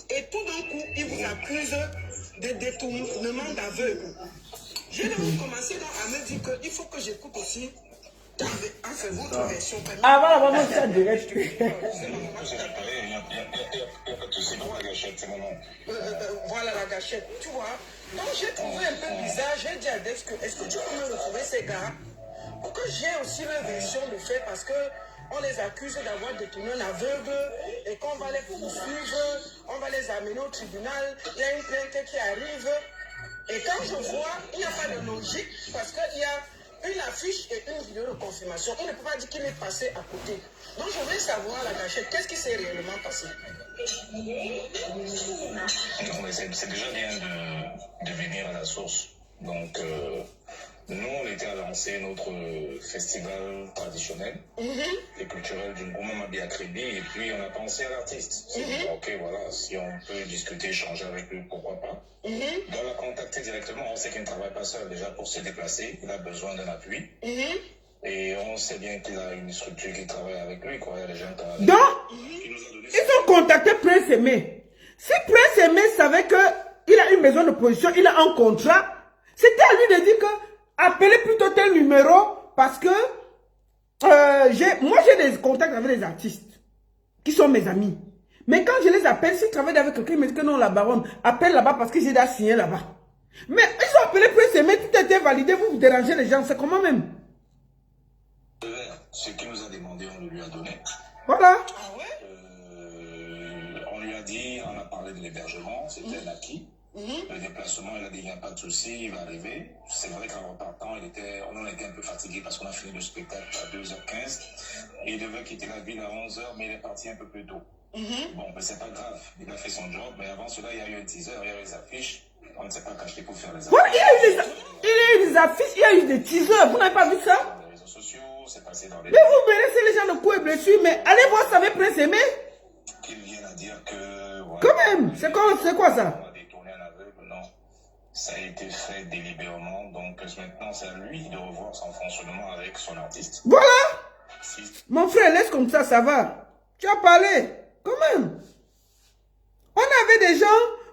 Et tout d'un coup, il vous accuse de détournement d'aveugle. J'ai donc commencé à me dire qu'il faut que j'écoute aussi votre version. Ah voilà, vraiment ça direct. Voilà la gâchette, tu vois. Donc j'ai trouvé un peu bizarre. J'ai dit à Dex que est-ce que tu peux me retrouver ces gars pour que j'ai aussi leur version de fait parce que on les accuse d'avoir détourné l'aveugle et qu'on va les poursuivre, on va les amener au tribunal. Il y a une plainte qui arrive. Et quand je vois, il n'y a pas de logique parce qu'il y a une affiche et une vidéo de confirmation. On ne peut pas dire qu'il est passé à côté. Donc je voulais savoir la gâchette, qu'est-ce qui s'est réellement passé? C'est déjà bien de venir à la source. Donc, nous, on était à lancer notre festival traditionnel et culturel du Ngouma Mabi à Kribi, et puis on a pensé à l'artiste. C'est dit, ok, voilà, si on peut discuter, échanger avec lui, pourquoi pas. On l'a contacté directement, on sait qu'il ne travaille pas seul déjà pour se déplacer, il a besoin d'un appui. Et on sait bien qu'il a une structure qui travaille avec lui, quoi. Il y a des gens qui Donc, ils ont contacté Prince Aimé. Si Prince Aimé savait qu'il a une maison de production, il a un contrat, C'était à lui de dire que appelez plutôt tel numéro parce que moi j'ai des contacts avec les artistes qui sont mes amis. Mais quand je les appelle, s'ils travaillent avec quelqu'un, ils me disent que non, la baronne, appelle là-bas parce que j'ai déjà signé là-bas. Mais ils ont appelé Prince Aimé, tout était validé, vous dérangez les gens, c'est comment même? Ce qu'il nous a demandé, on le lui a donné. Voilà. Ah ouais? On lui a dit, on a parlé de l'hébergement, c'était un acquis. Le déplacement, il a dit, il n'y a pas de souci, il va arriver. C'est vrai qu'en repartant, on était un peu fatigué parce qu'on a fini le spectacle à 2h15. Et il devait quitter la ville à 11h, mais il est parti un peu plus tôt. Bon, mais c'est pas grave, il a fait son job, mais avant cela, il y a eu un teaser, il y a eu les affiches. On ne s'est pas caché pour faire les affiches. Voilà, il y a eu des affiches, il y a eu des teasers, vous n'avez pas vu ça? Dans les réseaux sociaux, c'est passé dans les... Mais vous menacez les gens de coups et blessures, mais allez voir ça avec Prince Aimé. Qu'il vienne à dire que... Voilà, Quand même, c'est quoi ça? on a détourné un aveugle, non. Ça a été fait délibérément, donc maintenant c'est à lui de revoir son fonctionnement avec son artiste. Voilà. Si... Mon frère, laisse comme ça va. Tu as parlé, quand même. On avait des gens,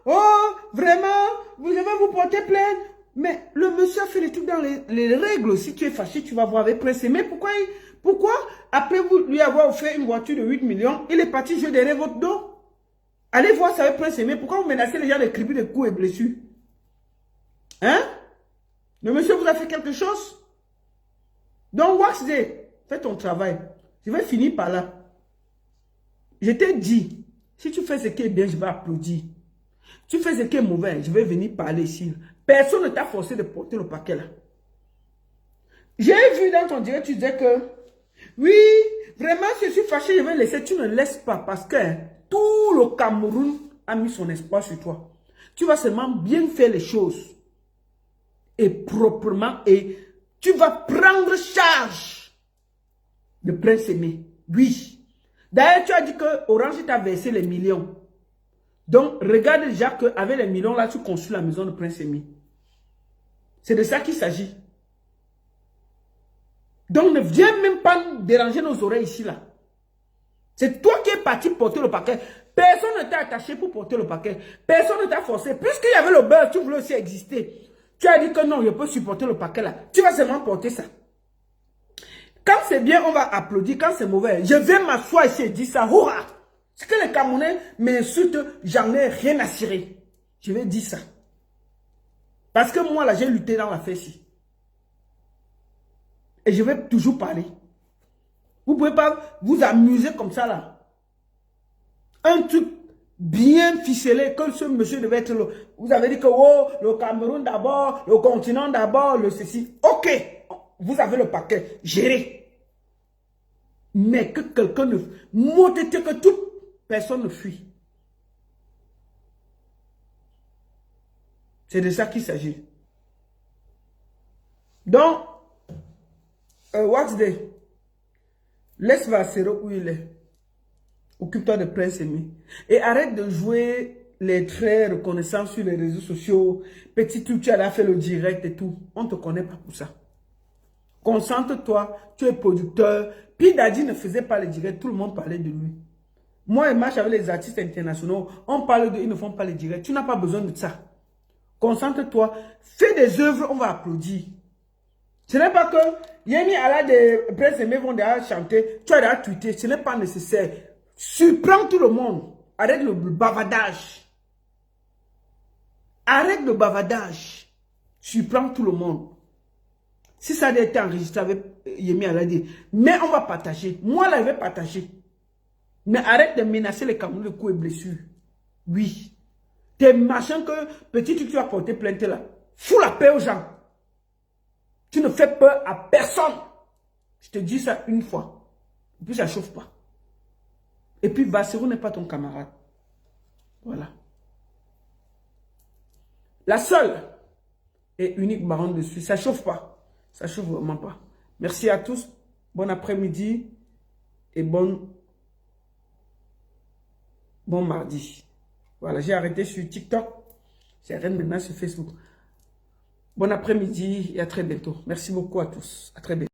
oh, vraiment, vous devez vous porter plainte. Mais le monsieur a fait les trucs dans les règles. Si tu es fâché, tu vas voir avec Prince Aimé. Pourquoi, après vous lui avoir offert une voiture de 8 millions, il est parti jouer derrière votre dos? Allez voir ça avec Prince Aimé. Pourquoi vous menacez les gens de crier de coups et blessures? Hein? Le monsieur vous a fait quelque chose? Donc, Wax Day, fais ton travail. Je vais finir par là. Je t'ai dit, si tu fais ce qui est bien, je vais applaudir. Tu fais ce qui est mauvais, je vais venir parler ici. Personne ne t'a forcé de porter le paquet là. J'ai vu dans ton direct, tu disais que, oui, vraiment, je suis fâché, je vais laisser. Tu ne laisses pas parce que tout le Cameroun a mis son espoir sur toi. Tu vas seulement bien faire les choses. Et proprement, et tu vas prendre charge de Prince Aimé. Oui. D'ailleurs, tu as dit que Orange t'a versé les millions. Donc, regarde déjà qu'avec les millions, là, tu construis la maison de Prince Aimé. C'est de ça qu'il s'agit. Donc, ne viens même pas déranger nos oreilles ici, là. C'est toi qui es parti porter le paquet. Personne ne t'a attaché pour porter le paquet. Personne ne t'a forcé. Puisqu'il y avait le beurre, tu voulais aussi exister. Tu as dit que non, je peux supporter le paquet, là. Tu vas seulement porter ça. Quand c'est bien, on va applaudir. Quand c'est mauvais, je vais m'asseoir ici et dire ça. Hurrah! Ce que les Camerounais m'insultent, j'en ai rien à cirer. Je vais dire ça. Parce que moi, là, j'ai lutté dans l'affaire ici. Et je vais toujours parler. Vous ne pouvez pas vous amuser comme ça, là. Un truc bien ficelé, que ce monsieur devait être... Vous avez dit que, oh, le Cameroun d'abord, le continent d'abord, le ceci. Ok, vous avez le paquet, géré. Mais que quelqu'un ne... Montrez que toute personne ne fuit. C'est de ça qu'il s'agit. Donc, Wax Day, laisse Vassero où il est. Occupe-toi de Prince Aimé. Et arrête de jouer les traits reconnaissants sur les réseaux sociaux. Petit truc, tu as fait le direct et tout. On ne te connaît pas pour ça. Concentre-toi, tu es producteur. Puis Daddy ne faisait pas les directs, tout le monde parlait de lui. Moi, je marche avec les artistes internationaux. On parle d'eux, ils ne font pas les directs. Tu n'as pas besoin de ça. Concentre-toi. Fais des œuvres, on va applaudir. Ce n'est pas que Yemi Allah de Prince Aimé vont derrière chanter. Tu as derrière tweeter. Ce n'est pas nécessaire. Surprends tout le monde. Arrête le bavardage. Arrête le bavardage. Surprends tout le monde. Si ça a été enregistré avec Yemi Alade, mais on va partager. Moi, là, je vais partager. Mais arrête de menacer les Camerounais de coups et blessures. Oui. Tes machins que petit tu vas porter plainte là. Fous la paix aux gens. Tu ne fais peur à personne. Je te dis ça une fois. Et puis ça ne chauffe pas. Et puis Vassero n'est pas ton camarade. Voilà. La seule et unique baronne de Suisse. Ça ne chauffe pas. Ça ne chauffe vraiment pas. Merci à tous. Bon après-midi et bon mardi. Voilà, j'ai arrêté sur TikTok. J'arrête maintenant sur Facebook. Bon après-midi et à très bientôt. Merci beaucoup à tous. À très bientôt.